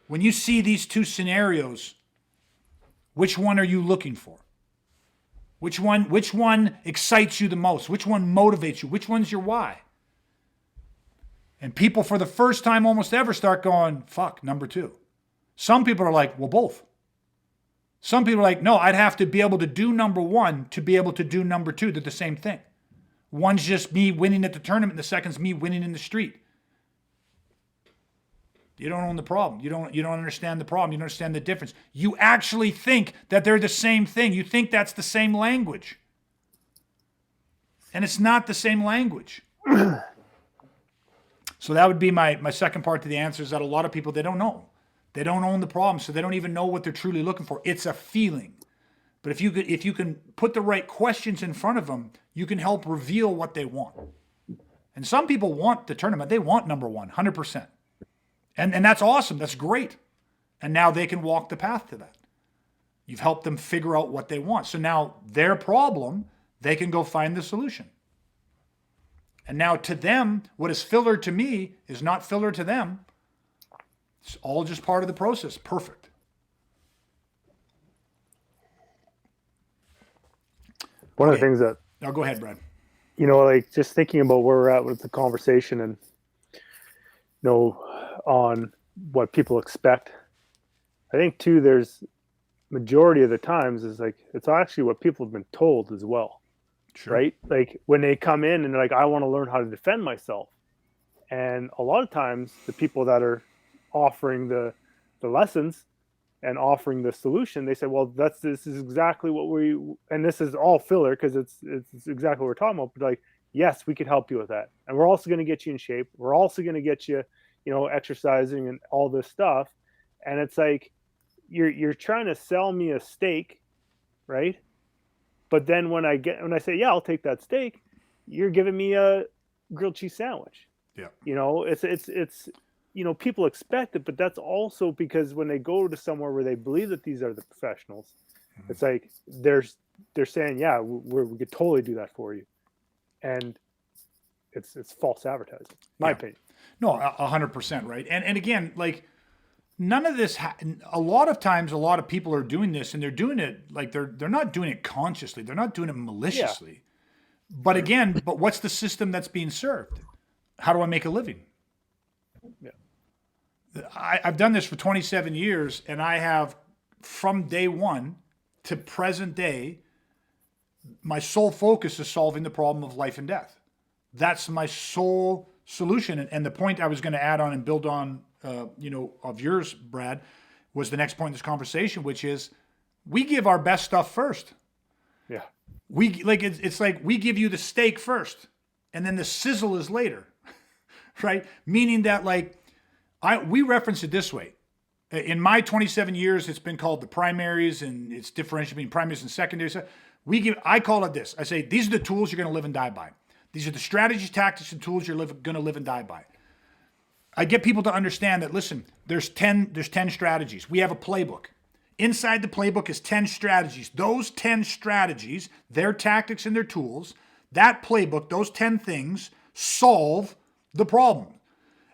When you see these 2 scenarios, which one are you looking for? Which one excites you the most? Which one motivates you? Which one's your why? And people for the first time almost ever start going, fuck, number 2. Some people are like, well, both. Some people are like, no, I'd have to be able to do number 1 to be able to do number 2. They're the same thing. One's just me winning at the tournament, and the second's me winning in the street. You don't own the problem. You don't understand the problem. You don't understand the difference. You actually think that they're the same thing. You think that's the same language. And it's not the same language. So that would be my second part to the answer, is that a lot of people, they don't know. They don't own the problem, so they don't even know what they're truly looking for. It's a feeling. But if you can put the right questions in front of them, you can help reveal what they want. And some people want the tournament. They want number 1, 100%. And that's awesome. That's great. And now they can walk the path to that. You've helped them figure out what they want. So now their problem, they can go find the solution. And now to them, what is filler to me is not filler to them. It's all just part of the process. Perfect.
One of the things that...
Now go ahead, Brad.
Like just thinking about where we're at with the conversation and, on what people expect. I think too, there's majority of the times is like, it's actually what people have been told as well. Sure. Right? Like when they come in and they're like, I want to learn how to defend myself. And a lot of times the people that are offering the lessons and offering the solution, they say, well, this is exactly what and this is all filler because it's exactly what we're talking about. But like, yes, we could help you with that. And we're also going to get you in shape. We're also going to get you, exercising and all this stuff. And it's like, you're trying to sell me a steak, right? But then when I say, yeah, I'll take that steak, you're giving me a grilled cheese sandwich.
Yeah.
It's people expect it, but that's also because when they go to somewhere where they believe that these are the professionals, it's like they're saying, yeah, we could totally do that for you. And it's false advertising, my opinion.
No, 100%, right? And again, like, none of this, a lot of times, a lot of people are doing this and they're doing it like they're not doing it consciously. They're not doing it maliciously. Yeah. But again, what's the system that's being served? How do I make a living? I've done this for 27 years, and I have, from day one to present day, my sole focus is solving the problem of life and death. That's my sole solution. And the point I was going to add on and build on, of yours, Brad, was the next point in this conversation, which is we give our best stuff first.
Yeah.
It's like we give you the steak first, and then the sizzle is later, right? Meaning that we reference it this way. In my 27 years, it's been called the primaries, and it's differentiated between primaries and secondaries. I call it this. I say, these are the tools you're going to live and die by. These are the strategies, tactics, and tools you're going to live and die by. I get people to understand that, listen, there's 10 strategies. We have a playbook. Inside the playbook is 10 strategies. Those 10 strategies, their tactics and their tools, that playbook, those 10 things solve the problem.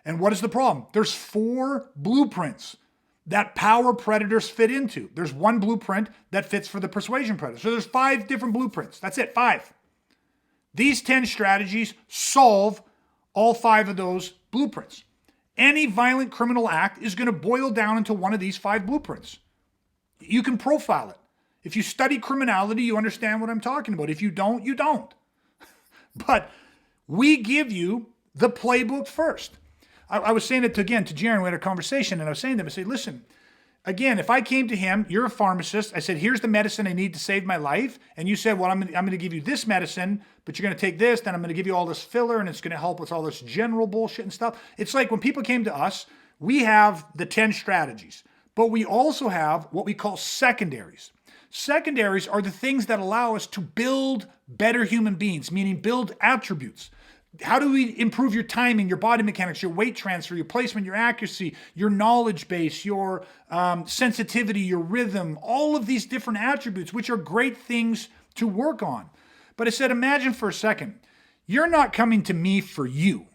And what is the problem? There's 4 blueprints that power predators fit into. There's 1 blueprint that fits for the persuasion predator. So there's 5 different blueprints. That's it, 5. These 10 strategies solve all 5 of those blueprints. Any violent criminal act is going to boil down into one of these 5 blueprints. You can profile it. If you study criminality, you understand what I'm talking about. If you don't, you don't. But we give you the playbook first. I was saying it to Jaron, we had a conversation, and I was saying to him, I said, listen, again, if I came to him, you're a pharmacist, I said, here's the medicine I need to save my life, and you said, well, I'm going to give you this medicine, but you're going to take this, then I'm going to give you all this filler, and it's going to help with all this general bullshit and stuff. It's like when people came to us, we have the 10 strategies, but we also have what we call secondaries. Secondaries are the things that allow us to build better human beings, meaning build attributes. How do we improve your timing, your body mechanics, your weight transfer, your placement, your accuracy, your knowledge base, your sensitivity, your rhythm, all of these different attributes, which are great things to work on. But I said, imagine for a second, you're not coming to me for you.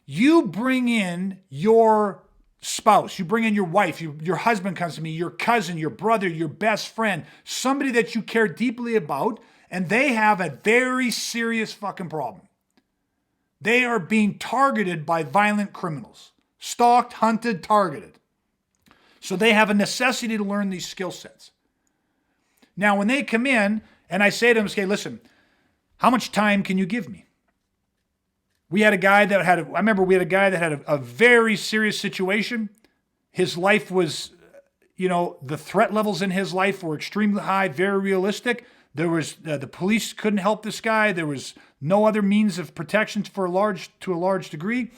You bring in your spouse, you bring in your wife, your husband comes to me, your cousin, your brother, your best friend, somebody that you care deeply about, and they have a very serious fucking problem. They are being targeted by violent criminals. Stalked, hunted, targeted. So they have a necessity to learn these skill sets. Now, when they come in and I say to them, okay, listen, how much time can you give me? We had a guy that had a very serious situation. His life was, the threat levels in his life were extremely high, very realistic. There was the police couldn't help this guy. There was no other means of protection to a large degree.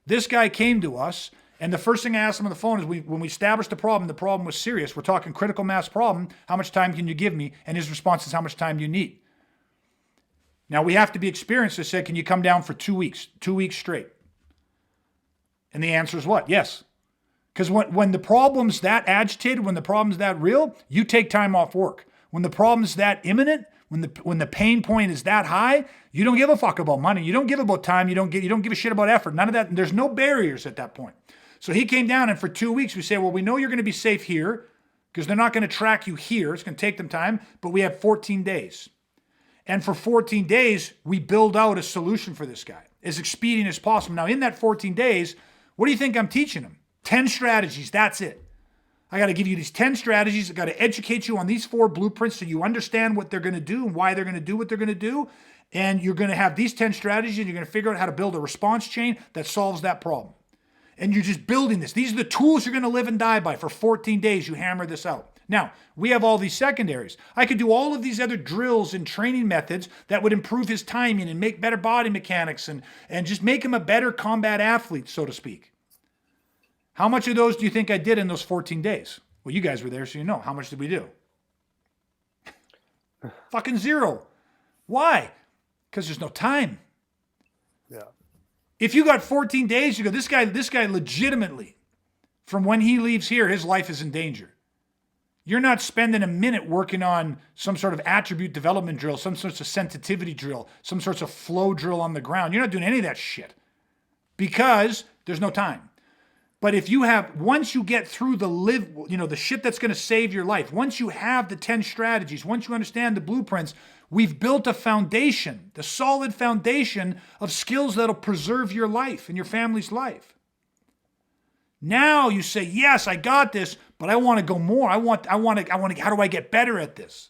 This guy came to us, and the first thing I asked him on the phone is, when we established the problem was serious. We're talking critical mass problem. How much time can you give me? And his response is, how much time do you need? Now we have to be experienced to say, can you come down for 2 weeks, 2 weeks straight? And the answer is what? Yes. Because when the problem's that agitated, when the problem's that real, you take time off work. When the problem's that imminent, when the pain point is that high, you don't give a fuck about money. You don't give about time. You don't give a shit about effort. None of that. There's no barriers at that point. So he came down, and for 2 weeks we say, well, we know you're going to be safe here because they're not going to track you here. It's going to take them time, but we have 14 days. And for 14 days, we build out a solution for this guy as expedient as possible. Now, in that 14 days, what do you think I'm teaching him? 10 strategies. That's it. I got to give you these 10 strategies. I got to educate you on these 4 blueprints so you understand what they're going to do and why they're going to do what they're going to do. And you're going to have these 10 strategies, and you're going to figure out how to build a response chain that solves that problem. And you're just building this. These are the tools you're going to live and die by. For 14 days, you hammer this out. Now, we have all these secondaries. I could do all of these other drills and training methods that would improve his timing and make better body mechanics and just make him a better combat athlete, so to speak. How much of those do you think I did in those 14 days? Well, you guys were there, so you know. How much did we do? Fucking 0. Why? Because there's no time.
Yeah.
If you got 14 days, you go, this guy legitimately, from when he leaves here, his life is in danger. You're not spending a minute working on some sort of attribute development drill, some sorts of sensitivity drill, some sorts of flow drill on the ground. You're not doing any of that shit because there's no time. But if you have, once you get through the shit that's going to save your life, once you have the 10 strategies, once you understand the blueprints, we've built a foundation, the solid foundation of skills that'll preserve your life and your family's life. Now you say, yes, I got this, but I want to go more. I want to, how do I get better at this?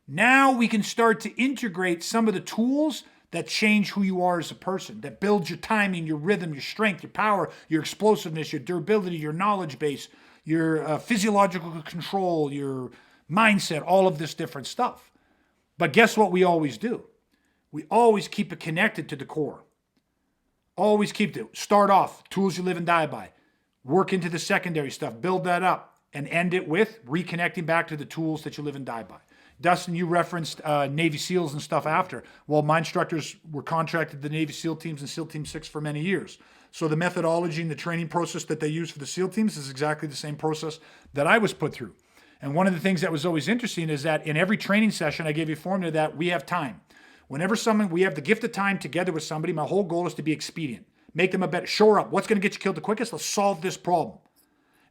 Now we can start to integrate some of the tools that change who you are as a person, that build your timing, your rhythm, your strength, your power, your explosiveness, your durability, your knowledge base, your physiological control, your mindset, all of this different stuff. But guess what we always do? We always keep it connected to the core. Always keep it. Start off, tools you live and die by. Work into the secondary stuff, build that up, and end it with reconnecting back to the tools that you live and die by. Dustin, you referenced Navy SEALs and stuff after. Well, my instructors were contracted to the Navy SEAL teams and SEAL Team 6 for many years. So the methodology and the training process that they use for the SEAL teams is exactly the same process that I was put through. And one of the things that was always interesting is that in every training session, I gave you a formula that we have time. Whenever we have the gift of time together with somebody, my whole goal is to be expedient. Make them a better, shore up. What's going to get you killed the quickest? Let's solve this problem.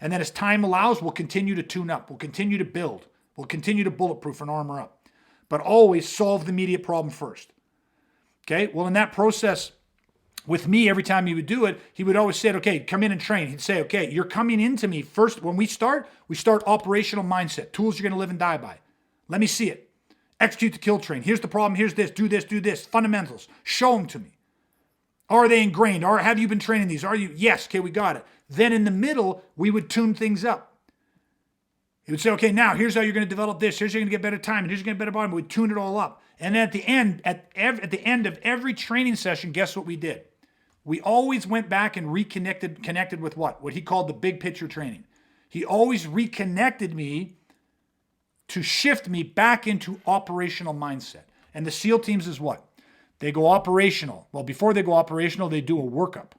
And then as time allows, we'll continue to tune up. We'll continue to build. We'll continue to bulletproof and armor up. But always solve the immediate problem first. Okay? Well, in that process, with me, every time he would do it, he would always say, okay, come in and train. He'd say, okay, you're coming into me first. When we start operational mindset, tools you're going to live and die by. Let me see it. Execute the kill train. Here's the problem. Here's this. Do this. Fundamentals. Show them to me. Are they ingrained? Or have you been training these? Are you? Yes. Okay, we got it. Then in the middle, we would tune things up. He would say, okay, now here's how you're going to develop this. Here's how you're going to get better time. And here's how you're going to get better bottom. We'd tune it all up. And at the end, at the end of every training session, guess what we did? We always went back and connected with what he called the big picture training. He always reconnected me to shift me back into operational mindset. And the SEAL teams is what? They go operational. Well, before they go operational, they do a workup.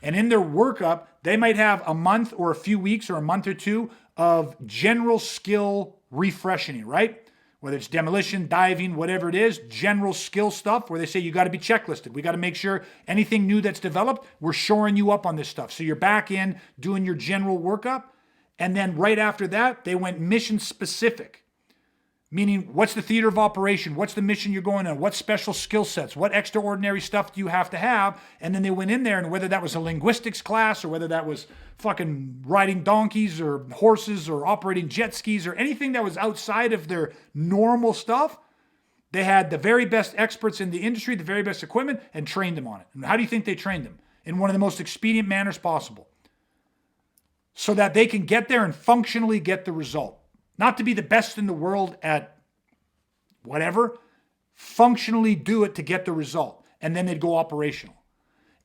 And in their workup, they might have a month or a few weeks or a month or two of general skill refreshing, right? Whether it's demolition, diving, whatever it is, general skill stuff where they say you got to be checklisted. We got to make sure anything new that's developed, we're shoring you up on this stuff. So you're back in doing your general workup. And then right after that, they went mission specific. Meaning, what's the theater of operation? What's the mission you're going on? What special skill sets? What extraordinary stuff do you have to have? And then they went in there, and whether that was a linguistics class or whether that was fucking riding donkeys or horses or operating jet skis or anything that was outside of their normal stuff, they had the very best experts in the industry, the very best equipment, and trained them on it. And how do you think they trained them? In one of the most expedient manners possible. So that they can get there and functionally get the result. Not to be the best in the world at whatever, functionally do it to get the result. And then they'd go operational.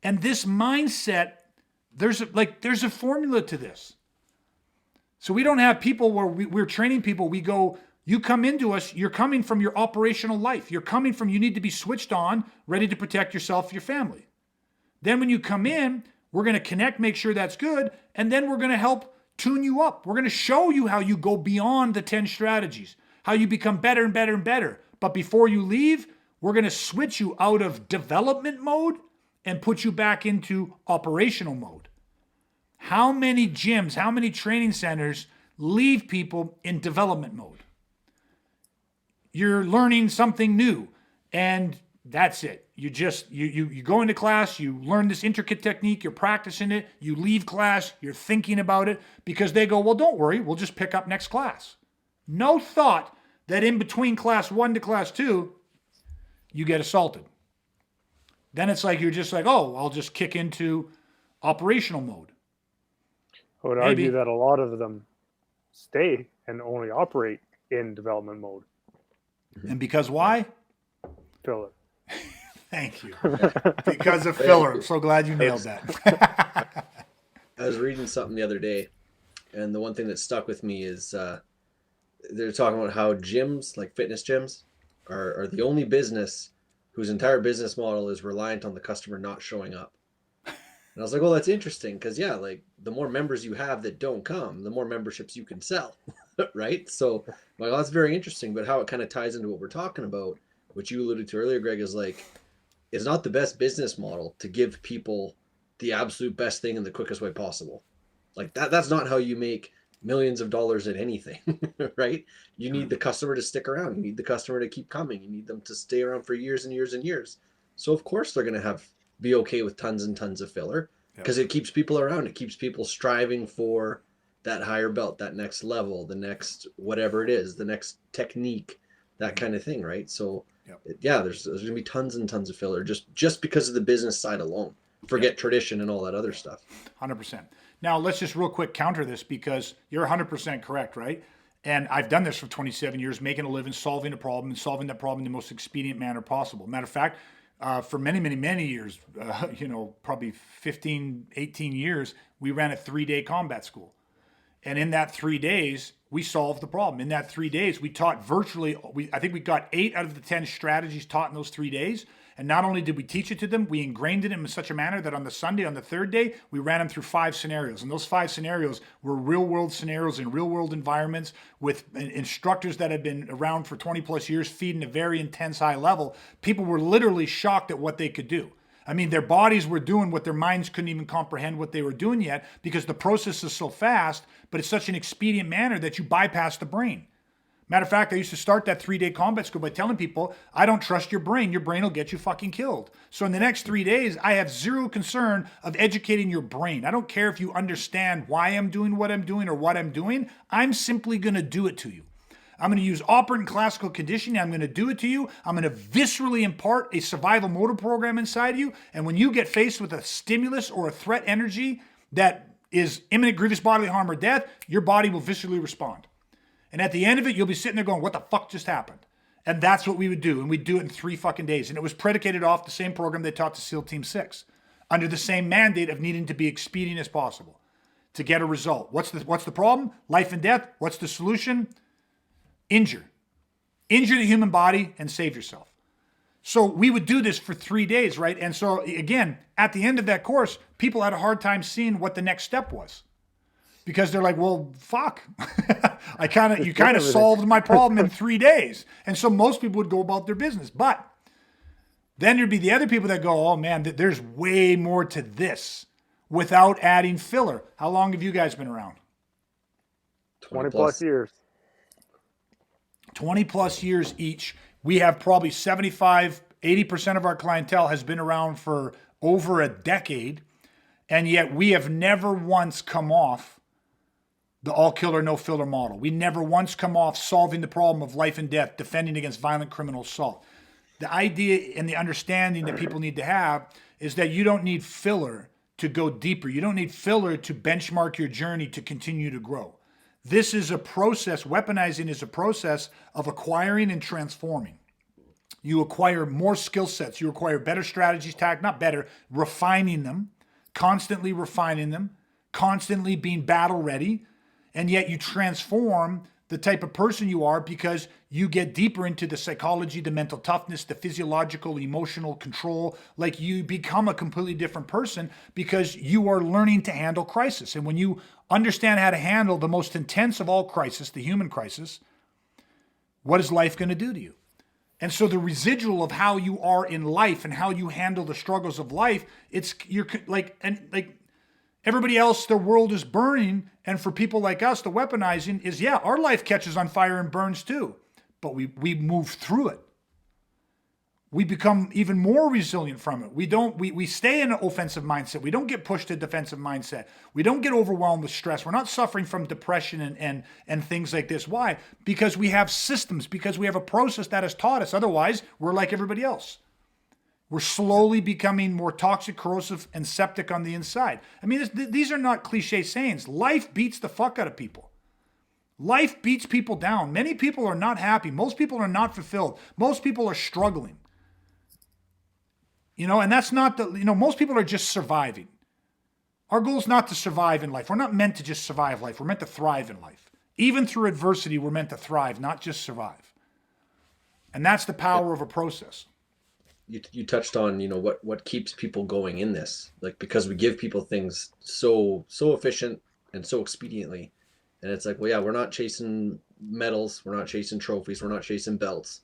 And this mindset, there's a formula to this. So we don't have people where we're training people. We go, you come into us, you're coming from your operational life. You're coming from, you need to be switched on, ready to protect yourself, your family. Then when you come in, we're going to connect, make sure that's good. And then we're going to help tune you up. We're going to show you how you go beyond the 10 strategies, how you become better and better and better. But before you leave, we're going to switch you out of development mode and put you back into operational mode. How many gyms, how many training centers leave people in development mode? You're learning something new and that's it. You go into class, you learn this intricate technique, you're practicing it, you leave class, you're thinking about it because they go, well, don't worry, we'll just pick up next class. No thought that in between class 1 to class 2, you get assaulted. Then it's like, you're just like, oh, I'll just kick into operational mode.
I would argue that a lot of them stay and only operate in development mode.
And because why?
Filler.
Thank you. Because of filler. I'm so glad you nailed that.
I was reading something the other day, and the one thing that stuck with me is they're talking about how gyms, like fitness gyms, are the only business whose entire business model is reliant on the customer not showing up. And I was like, well, that's interesting because, yeah, like the more members you have that don't come, the more memberships you can sell, right? So, well, that's very interesting, but how it kind of ties into what we're talking about, which you alluded to earlier, Greg, is like, it's not the best business model to give people the absolute best thing in the quickest way possible. Like that's not how you make millions of dollars in anything, right? You need the customer to stick around. You need the customer to keep coming. You need them to stay around for years and years and years. So of course they're going to be okay with tons and tons of filler because it keeps people around. It keeps people striving for that higher belt, that next level, the next whatever it is, the next technique, that kind of thing, right? So yeah, there's gonna be tons and tons of filler just because of the business side alone. Forget tradition and all that other stuff.
100%. Now let's just real quick counter this, because you're 100% correct, right? And I've done this for 27 years, making a living, solving a problem, and solving that problem in the most expedient manner possible. Matter of fact, for many, many, many years, probably 15, 18 years, we ran a 3-day combat school. And in that 3 days, we solved the problem. In that 3 days, we taught virtually, I think we got 8 out of the 10 strategies taught in those 3 days. And not only did we teach it to them, we ingrained it in such a manner that on the Sunday, on the 3rd day, we ran them through 5 scenarios. And those 5 scenarios were real world scenarios in real world environments with instructors that had been around for 20 plus years, feeding a very intense high level. People were literally shocked at what they could do. I mean, their bodies were doing what their minds couldn't even comprehend what they were doing yet, because the process is so fast, but it's such an expedient manner that you bypass the brain. Matter of fact, I used to start that 3-day combat school by telling people, I don't trust your brain. Your brain will get you fucking killed. So in the next 3 days, I have zero concern of educating your brain. I don't care if you understand why I'm doing what I'm doing or what I'm doing. I'm simply going to do it to you. I'm going to use operant and classical conditioning. I'm going to do it to you. I'm going to viscerally impart a survival motor program inside you. And when you get faced with a stimulus or a threat energy that is imminent grievous bodily harm or death, your body will viscerally respond. And at the end of it, you'll be sitting there going, what the fuck just happened? And that's what we would do. And we'd do it in 3 fucking days. And it was predicated off the same program they taught to SEAL Team 6, under the same mandate of needing to be expedient as possible to get a result. What's the problem? Life and death. What's the solution? Injure the human body and save yourself. So we would do this for 3 days, right? And so again, at the end of that course, people had a hard time seeing what the next step was, because they're like, well, fuck, you kind of solved my problem in 3 days. And so most people would go about their business. But then there'd be the other people that go, oh man, there's way more to this without adding filler. How long have you guys been around?
20 plus years.
20 plus years each. We have probably 75-80% of our clientele has been around for over a decade, and yet we have never once come off the all killer, no filler model. We never once come off solving the problem of life and death, defending against violent criminal assault. The idea and the understanding that people need to have is that you don't need filler to go deeper. You don't need filler to benchmark your journey to continue to grow. This is a process. Weaponizing is a process of acquiring and transforming. You acquire more skill sets. You acquire better strategies, not better, refining them, constantly refining them, constantly being battle ready. And yet you transform the type of person you are, because you get deeper into the psychology, the mental toughness, the physiological, emotional control. Like, you become a completely different person because you are learning to handle crisis. And when you understand how to handle the most intense of all crisis, the human crisis, what is life going to do to you? And so the residual of how you are in life and how you handle the struggles of life, everybody else, their world is burning. And for people like us, the weaponizing is, yeah, our life catches on fire and burns too, but we move through it. We become even more resilient from it. We stay in an offensive mindset. We don't get pushed to defensive mindset. We don't get overwhelmed with stress. We're not suffering from depression and things like this. Why? Because we have systems, because we have a process that has taught us. Otherwise, we're like everybody else. We're slowly becoming more toxic, corrosive, and septic on the inside. I mean, these are not cliche sayings. Life beats the fuck out of people. Life beats people down. Many people are not happy. Most people are not fulfilled. Most people are struggling. And that's not most people are just surviving. Our goal is not to survive in life. We're not meant to just survive life. We're meant to thrive in life. Even through adversity, we're meant to thrive, not just survive. And that's the power of a process.
You touched on, what keeps people going in this, like, because we give people things so efficient and so expediently. And it's like, well, yeah, we're not chasing medals. We're not chasing trophies. We're not chasing belts.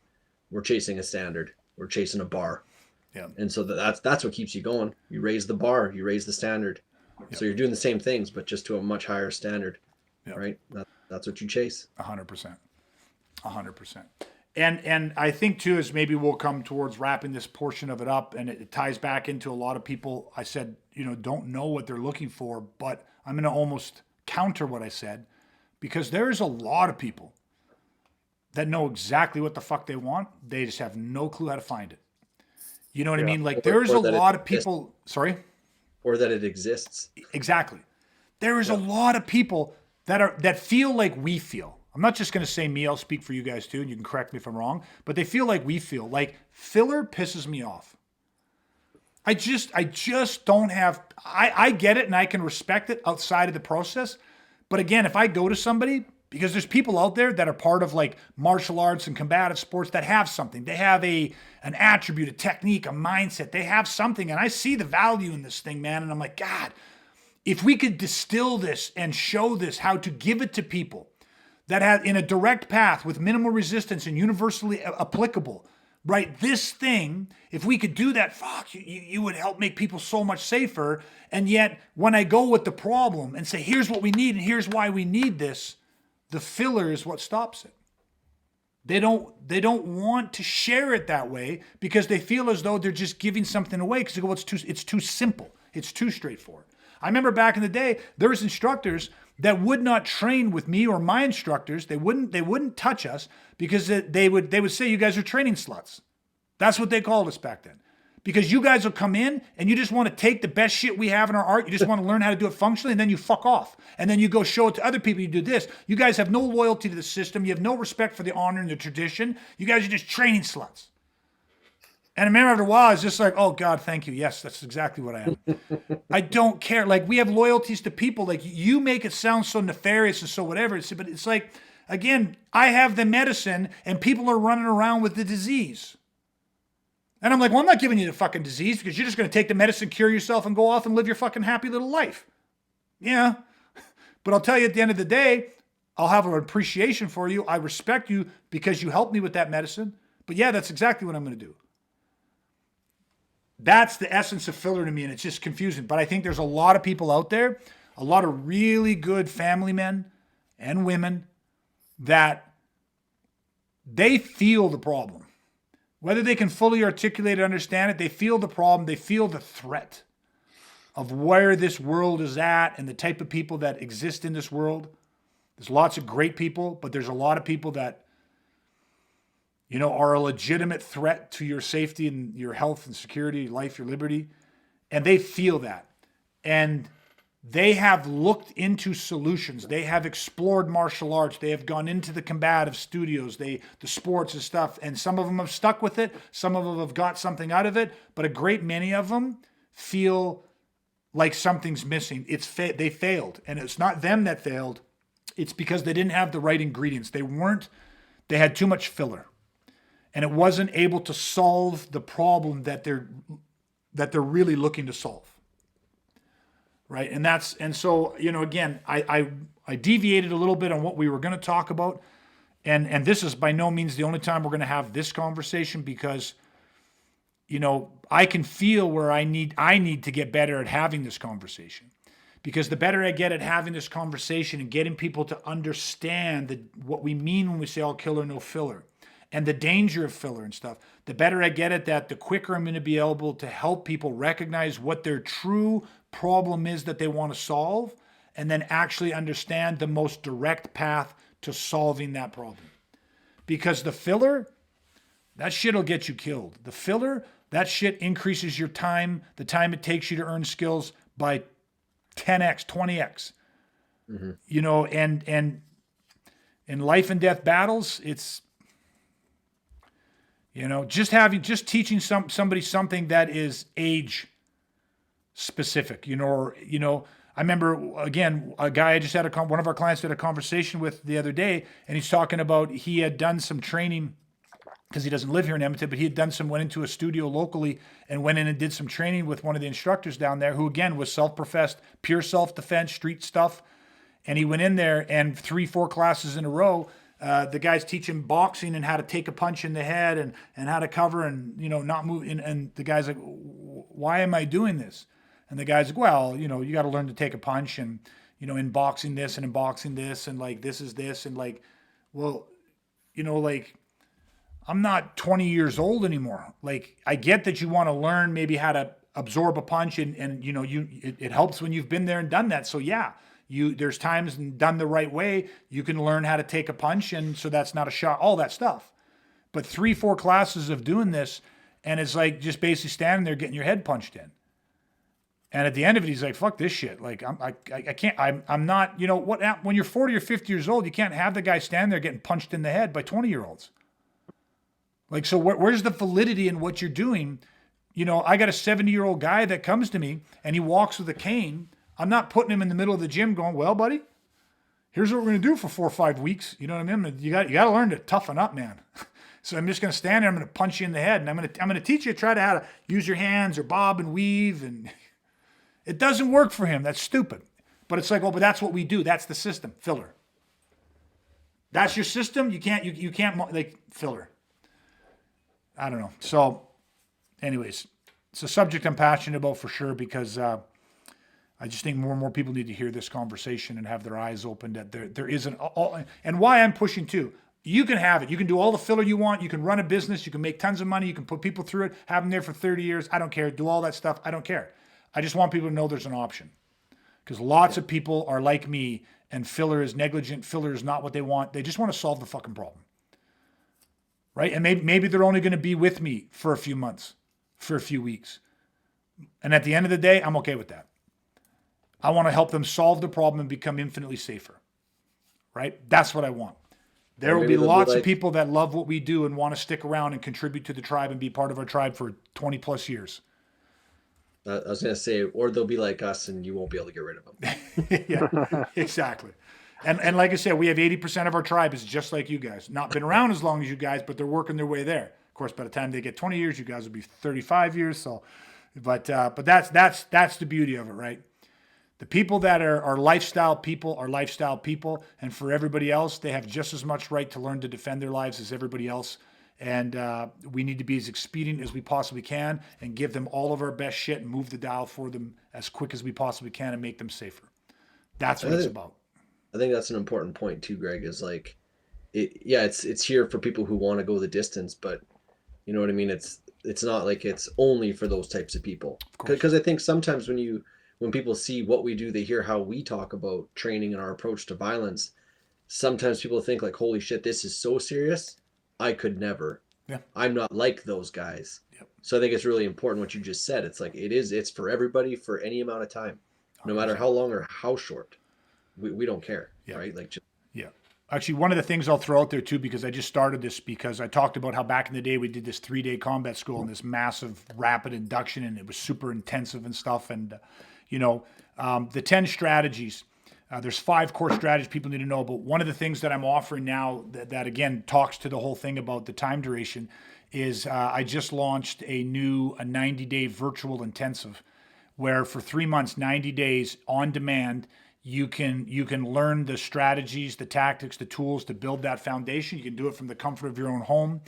We're chasing a standard. We're chasing a bar.
Yeah.
And so that's what keeps you going. You raise the bar, you raise the standard. Yeah. So you're doing the same things, but just to a much higher standard, right? That's what you chase.
100%. And I think too is maybe we'll come towards wrapping this portion of it up, and it ties back into a lot of people. I said, don't know what they're looking for, but I'm going to almost counter what I said, because there's a lot of people that know exactly what the fuck they want. They just have no clue how to find it. You know what I mean? Like there's a lot of people. Sorry.
Or that it exists.
Exactly. There is a lot of people that feel like we feel. I'm not just going to say me, I'll speak for you guys too, and you can correct me if I'm wrong, but they feel like we feel. Like filler pisses me off. I just don't have, I get it and I can respect it outside of the process. But again, if I go to somebody, because there's people out there that are part of like martial arts and combative sports that have something. They have an attribute, a technique, a mindset. They have something, and I see the value in this thing, man. And I'm like, God, if we could distill this and show this, how to give it to people that have in a direct path with minimal resistance and universally applicable, right? This thing, if we could do that, fuck, you would help make people so much safer. And yet when I go with the problem and say, here's what we need and here's why we need this, the filler is what stops it. They don't want to share it that way because they feel as though they're just giving something away because they go, it's too simple. It's too straightforward. I remember back in the day, there was instructors that would not train with me or my instructors. They wouldn't touch us because they would say, you guys are training sluts. That's what they called us back then. Because you guys will come in and you just want to take the best shit we have in our art. You just want to learn how to do it functionally, and then you fuck off. And then you go show it to other people. You do this. You guys have no loyalty to the system. You have no respect for the honor and the tradition. You guys are just training sluts. And I remember after a while, I was just like, oh God, thank you. Yes, that's exactly what I am. I don't care. Like we have loyalties to people. Like you make it sound so nefarious and so whatever. But it's like, again, I have the medicine and people are running around with the disease. And I'm like, well, I'm not giving you the fucking disease because you're just going to take the medicine, cure yourself, and go off and live your fucking happy little life. Yeah. But I'll tell you at the end of the day, I'll have an appreciation for you. I respect you because you helped me with that medicine. But yeah, that's exactly what I'm going to do. That's the essence of filler to me, and it's just confusing. But I think there's a lot of people out there, a lot of really good family men and women that they feel the problem. Whether they can fully articulate or understand it, they feel the problem. They feel the threat of where this world is at and the type of people that exist in this world. There's lots of great people, but there's a lot of people that, are a legitimate threat to your safety and your health and security, your life, your liberty. And they feel that. And they have looked into solutions. They have explored martial arts. They have gone into the combative studios, the sports and stuff. And some of them have stuck with it. Some of them have got something out of it. But a great many of them feel like something's missing. They failed. And it's not them that failed. It's because they didn't have the right ingredients. They had too much filler. And it wasn't able to solve the problem that they're really looking to solve. Right. And so, again, I deviated a little bit on what we were going to talk about. And this is by no means the only time we're going to have this conversation because, I can feel where I need to get better at having this conversation. Because the better I get at having this conversation and getting people to understand what we mean when we say all killer, no filler, and the danger of filler and stuff, the better I get at that, the quicker I'm going to be able to help people recognize what their true problem is that they want to solve, and then actually understand the most direct path to solving that problem. Because the filler, that shit will get you killed. The filler, that shit increases your time, the time it takes you to earn skills by 10x, 20x. Mm-hmm. And in life and death battles, it's, just teaching somebody something that is age specific, I remember again, a guy I just had one of our clients had a conversation with the other day, and he's talking about, he had done some training because he doesn't live here in Edmonton, but he had went into a studio locally and went in and did some training with one of the instructors down there who again was self-professed, pure self-defense, street stuff. And he went in there and 3-4 classes in a row, the guy's teaching boxing and how to take a punch in the head and how to cover and, not move. And the guy's like, why am I doing this? And the guy's like, well, you got to learn to take a punch and, in boxing this and in boxing this and like, this is this. And like, well, I'm not 20 years old anymore. Like, I get that you want to learn maybe how to absorb a punch, and you know, it helps when you've been there and done that. So yeah, there's times, and done the right way, you can learn how to take a punch, and so that's not a shot, all that stuff. But 3-4 classes of doing this, and it's like just basically standing there getting your head punched in. And at the end of it, he's like, fuck this shit. Like, I'm not, you know, when you're 40 or 50 years old, you can't have the guy stand there getting punched in the head by 20-year-olds. Like, so where's the validity in what you're doing? You know, I got a 70-year-old guy that comes to me and he walks with a cane. I'm not putting him in the middle of the gym going, well, buddy, here's what we're going to do for 4 or 5 weeks. You know what I mean? You got to learn to toughen up, man. So I'm just going to stand there. I'm going to punch you in the head, and I'm going to teach you how to use your hands or bob and weave. And it doesn't work for him. That's stupid. But it's like, oh, but that's what we do. That's the system. Filler. That's your system. You can't like filler. I don't know. So anyways, it's a subject I'm passionate about for sure, because I just think more and more people need to hear this conversation and have their eyes opened that there isn't all, and why I'm pushing too. You can have it. You can do all the filler you want. You can run a business. You can make tons of money. You can put people through it, have them there for 30 years. I don't care. Do all that stuff. I don't care. I just want people to know there's an option, because lots of people are like me, and filler is negligent. Filler is not what they want. They just want to solve the fucking problem. Right? And maybe they're only going to be with me for a few months, for a few weeks. And at the end of the day, I'm okay with that. I want to help them solve the problem and become infinitely safer. Right? That's what I want. There will be lots of people that love what we do and want to stick around and contribute to the tribe and be part of our tribe for 20 plus years.
I was going to say, or they'll be like us and you won't be able to get rid of them.
Yeah, exactly. And like I said, we have 80% of our tribe is just like you guys. Not been around as long as you guys, but they're working their way there. Of course, by the time they get 20 years, you guys will be 35 years. So, but that's the beauty of it, right? The people that are lifestyle people are lifestyle people. And for everybody else, they have just as much right to learn to defend their lives as everybody else. And we need to be as expedient as we possibly can and give them all of our best shit and move the dial for them as quick as we possibly can and make them safer. That's what it's about.
I think that's an important point too, Greg, is like, it's here for people who want to go the distance, but you know what I mean? It's not like it's only for those types of people. Because I think sometimes when people see what we do, they hear how we talk about training and our approach to violence. Sometimes people think like, holy shit, this is so serious. I could never.
Yeah.
I'm not like those guys. Yep. So I think it's really important what you just said. It's like, it's for everybody for any amount of time, no matter how long or how short. We don't care, right? Like,
yeah. Actually, one of the things I'll throw out there too, because I just started this because I talked about how back in the day we did this 3-day combat school and this massive rapid induction, and it was super intensive and stuff. And, the 10 strategies, there's 5 core strategies people need to know. But one of the things that I'm offering now that again talks to the whole thing about the time duration is I just launched a 90-day virtual intensive where for 3 months, 90 days on demand, you can learn the strategies, the tactics, the tools to build that foundation. You can do it from the comfort of your own home.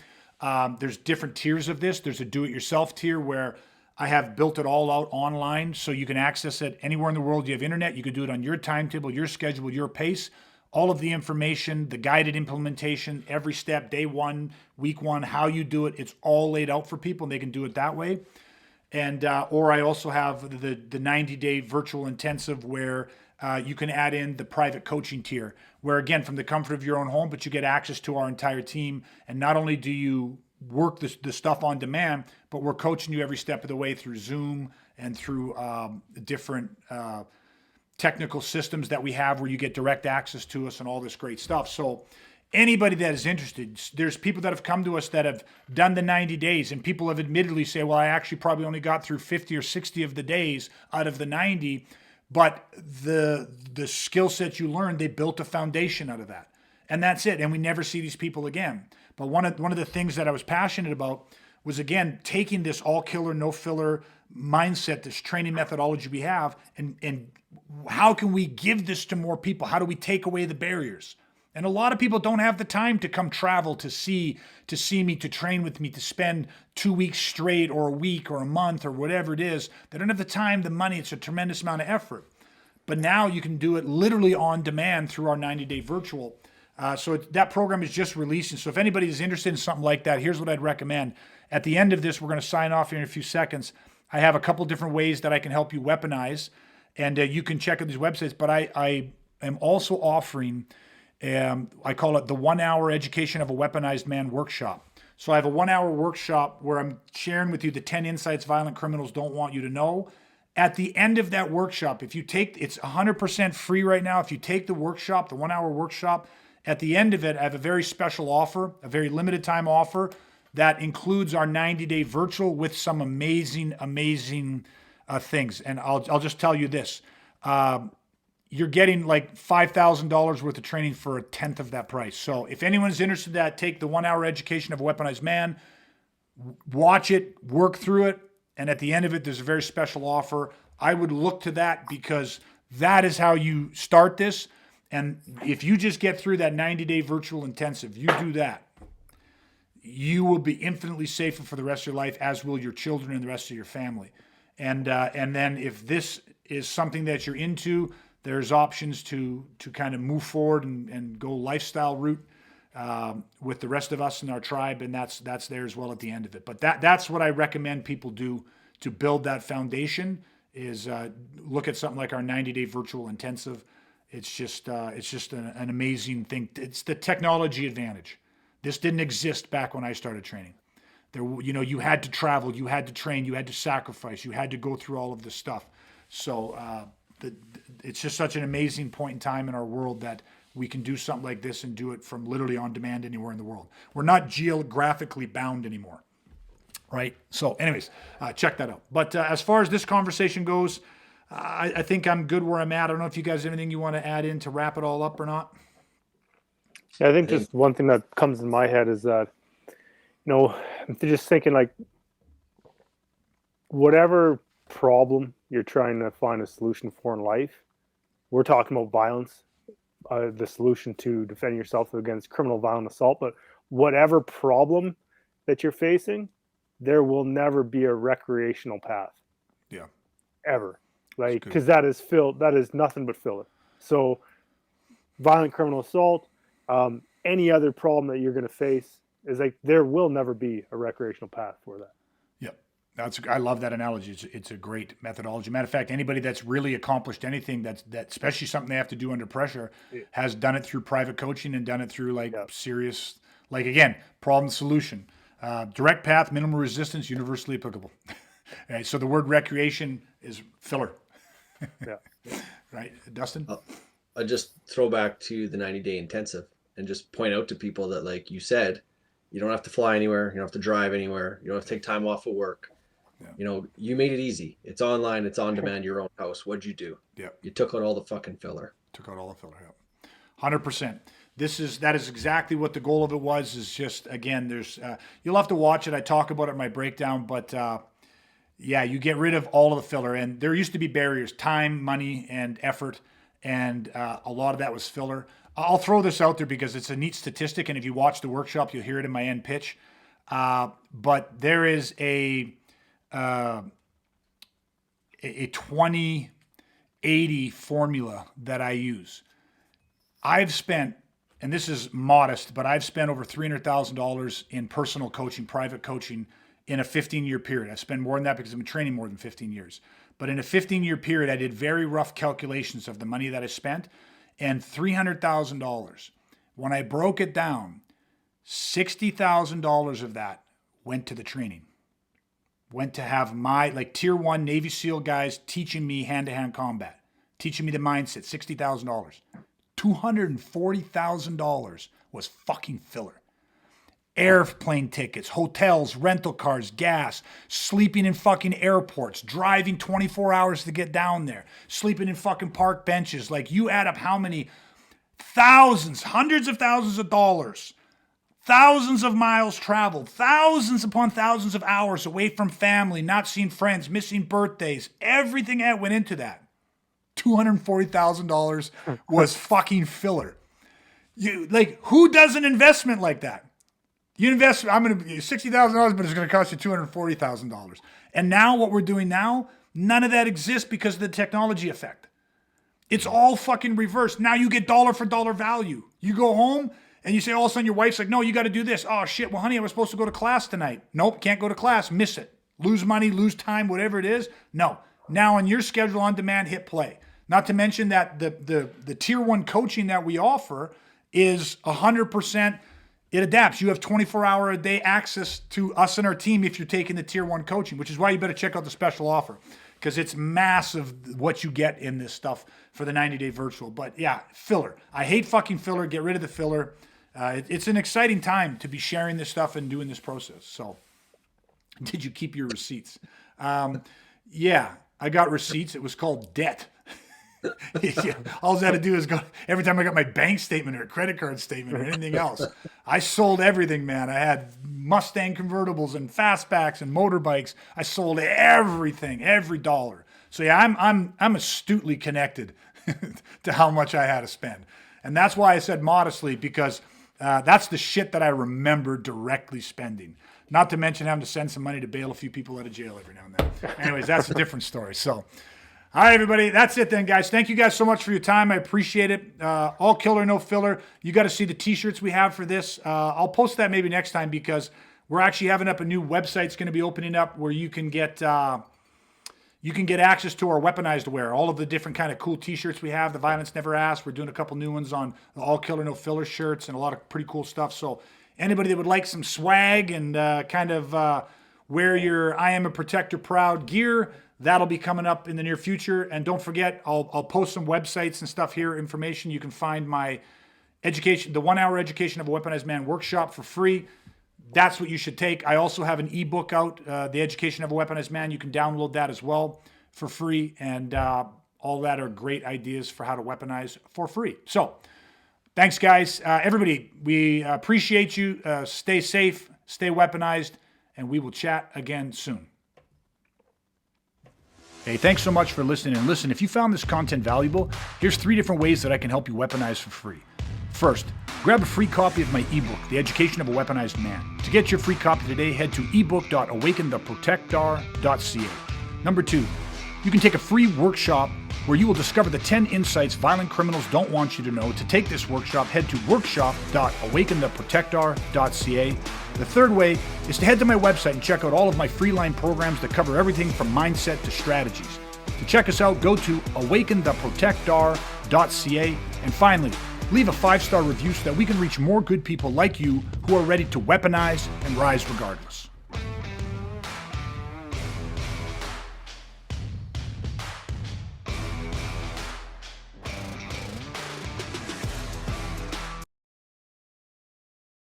There's different tiers of this. There's a do-it-yourself tier where I have built it all out online, so you can access it anywhere in the world. You have internet. You can do it on your timetable, your schedule, your pace. All of the information, the guided implementation, every step, day 1, week 1, how you do it, it's all laid out for people, and they can do it that way. And or I also have the 90-day virtual intensive where you can add in the private coaching tier, where again, from the comfort of your own home, but you get access to our entire team. And not only do you work the stuff on demand, but we're coaching you every step of the way through Zoom and through different technical systems that we have where you get direct access to us and all this great stuff. So anybody that is interested, there's people that have come to us that have done the 90 days, and people have admittedly say, well, I actually probably only got through 50 or 60 of the days out of the 90, but the skill sets you learned, they built a foundation out of that. And that's it. And we never see these people again. But one of the things that I was passionate about was, again, taking this all killer, no filler mindset, this training methodology we have, and how can we give this to more people? How do we take away the barriers? And a lot of people don't have the time to come travel to see me, to train with me, to spend 2 weeks straight or a week or a month or whatever it is. They don't have the time, the money. It's a tremendous amount of effort. But now you can do it literally on demand through our 90-day virtual. That program is just releasing. So if anybody is interested in something like that, here's what I'd recommend. At the end of this, we're going to sign off here in a few seconds. I have a couple different ways that I can help you weaponize, and you can check out these websites. But I am also offering, I call it the 1 hour education of a weaponized man workshop. So I have a 1 hour workshop where I'm sharing with you the 10 insights violent criminals don't want you to know. At the end of that workshop, if you take, it's 100% free right now. If you take the workshop, the 1 hour workshop, at the end of it, I have a very special offer, a very limited time offer that includes our 90-day virtual with some amazing, amazing things. And I'll just tell you this. You're getting like $5,000 worth of training for a tenth of that price. So if anyone's interested in that, take the 1 hour education of a weaponized man, watch it, work through it. And at the end of it, there's a very special offer. I would look to that because that is how you start this. And if you just get through that 90-day virtual intensive, you do that, you will be infinitely safer for the rest of your life, as will your children and the rest of your family. And then if this is something that you're into, there's options to kind of move forward and go lifestyle route with the rest of us in our tribe, and that's there as well at the end of it. But that's what I recommend people do to build that foundation is look at something like our 90-day virtual intensive. It's just an amazing thing. It's the technology advantage. This didn't exist back when I started training. There, you had to travel, you had to train, you had to sacrifice, you had to go through all of this stuff. So it's just such an amazing point in time in our world that we can do something like this and do it from literally on demand anywhere in the world. We're not geographically bound anymore, right? So anyways, check that out. But as far as this conversation goes, I think I'm good where I'm at. I don't know if you guys have anything you want to add in to wrap it all up or not.
Yeah, I think just one thing that comes in my head is that, I'm just thinking like whatever problem you're trying to find a solution for in life, we're talking about violence, the solution to defend yourself against criminal violent assault, but whatever problem that you're facing, there will never be a recreational path.
Yeah.
Ever. Like, because that is nothing but filler. So violent criminal assault, any other problem that you're going to face is like, there will never be a recreational path for that.
Yep. I love that analogy. It's a great methodology. Matter of fact, anybody that's really accomplished anything that especially something they have to do under pressure has done it through private coaching and done it through serious, like again, problem solution, direct path, minimal resistance, universally applicable. Right, so the word recreation is filler.
Yeah.
Right, Dustin?
I'll just throw back to the 90-day intensive and just point out to people that, like you said, you don't have to fly anywhere. You don't have to drive anywhere. You don't have to take time off of work. Yeah. You made it easy. It's online. It's on demand. Your own house. What'd you do?
Yeah.
You took out all the fucking filler.
Took out all the filler. Yeah. 100%. That is exactly what the goal of it was. Is just again, there's you'll have to watch it. I talk about it in my breakdown, but yeah, you get rid of all of the filler. And there used to be barriers, time, money, and effort. And a lot of that was filler. I'll throw this out there because it's a neat statistic. And if you watch the workshop, you'll hear it in my end pitch. But there is a 20-80 formula that I use. I've spent, and this is modest, but I've spent over $300,000 in personal coaching, private coaching, in a 15-year period. I spend more than that because I've been training more than 15 years. But in a 15-year period, I did very rough calculations of the money that I spent, and $300,000. When I broke it down, $60,000 of that went to the training. Went to have my, tier 1 Navy SEAL guys teaching me hand-to-hand combat, teaching me the mindset, $60,000. $240,000 was fucking filler. Airplane tickets, hotels, rental cars, gas, sleeping in fucking airports, driving 24 hours to get down there, sleeping in fucking park benches. Like, you add up how many thousands, hundreds of thousands of dollars, thousands of miles traveled, thousands upon thousands of hours away from family, not seeing friends, missing birthdays, everything that went into that. $240,000 was fucking filler. Who does an investment like that? You invest, I'm going to $60,000, but it's going to cost you $240,000. And now what we're doing now, none of that exists because of the technology effect. It's all fucking reversed. Now you get dollar for dollar value. You go home and you say all of a sudden your wife's like, no, you got to do this. Oh shit, well honey, I was supposed to go to class tonight. Nope, can't go to class, miss it. Lose money, lose time, whatever it is. No, now on your schedule on demand, hit play. Not to mention that the tier 1 coaching that we offer is 100%, it adapts. You have 24-hour a day access to us and our team if you're taking the tier 1 coaching, which is why you better check out the special offer, because it's massive what you get in this stuff for the 90-day virtual. But yeah, filler. I hate fucking filler. Get rid of the filler. It's an exciting time to be sharing this stuff and doing this process. So did you keep your receipts? Yeah, I got receipts. It was called debt. Yeah, all I had to do is go every time I got my bank statement or a credit card statement or anything else. I sold everything, man. I had Mustang convertibles and fastbacks and motorbikes. I sold everything, every dollar. So yeah, I'm astutely connected to how much I had to spend, and that's why I said modestly, because that's the shit that I remember directly spending. Not to mention having to send some money to bail a few people out of jail every now and then. Anyways, that's a different story. So. All right, everybody. That's it then, guys. Thank you guys so much for your time. I appreciate it. All killer, no filler. You got to see the T-shirts we have for this. I'll post that maybe next time, because we're actually having up a new website. It's going to be opening up where you can get access to our weaponized wear, all of the different kind of cool T-shirts we have. The Violence Never Asked. We're doing a couple new ones on the All Killer, No Filler shirts and a lot of pretty cool stuff. So anybody that would like some swag and wear your I Am a Protector Proud gear, that'll be coming up in the near future. And don't forget, I'll post some websites and stuff here, information. You can find my education, the 1-hour Education of a Weaponized Man workshop for free. That's what you should take. I also have an ebook out, The Education of a Weaponized Man. You can download that as well for free. And all that are great ideas for how to weaponize for free. So thanks, guys. Everybody, we appreciate you. Stay safe, stay weaponized, and we will chat again soon. Hey, thanks so much for listening. And listen, if you found this content valuable, here's 3 different ways that I can help you weaponize for free. First, grab a free copy of my ebook, The Education of a Weaponized Man. To get your free copy today, head to ebook.awakentheprotectar.ca. Number 2, you can take a free workshop where you will discover the 10 insights violent criminals don't want you to know. To take this workshop, head to workshop.awakentheprotectar.ca. The third way is to head to my website and check out all of my Freeline programs that cover everything from mindset to strategies. To check us out, go to awakentheprotectar.ca. And finally, leave a 5-star review so that we can reach more good people like you who are ready to weaponize and rise regardless.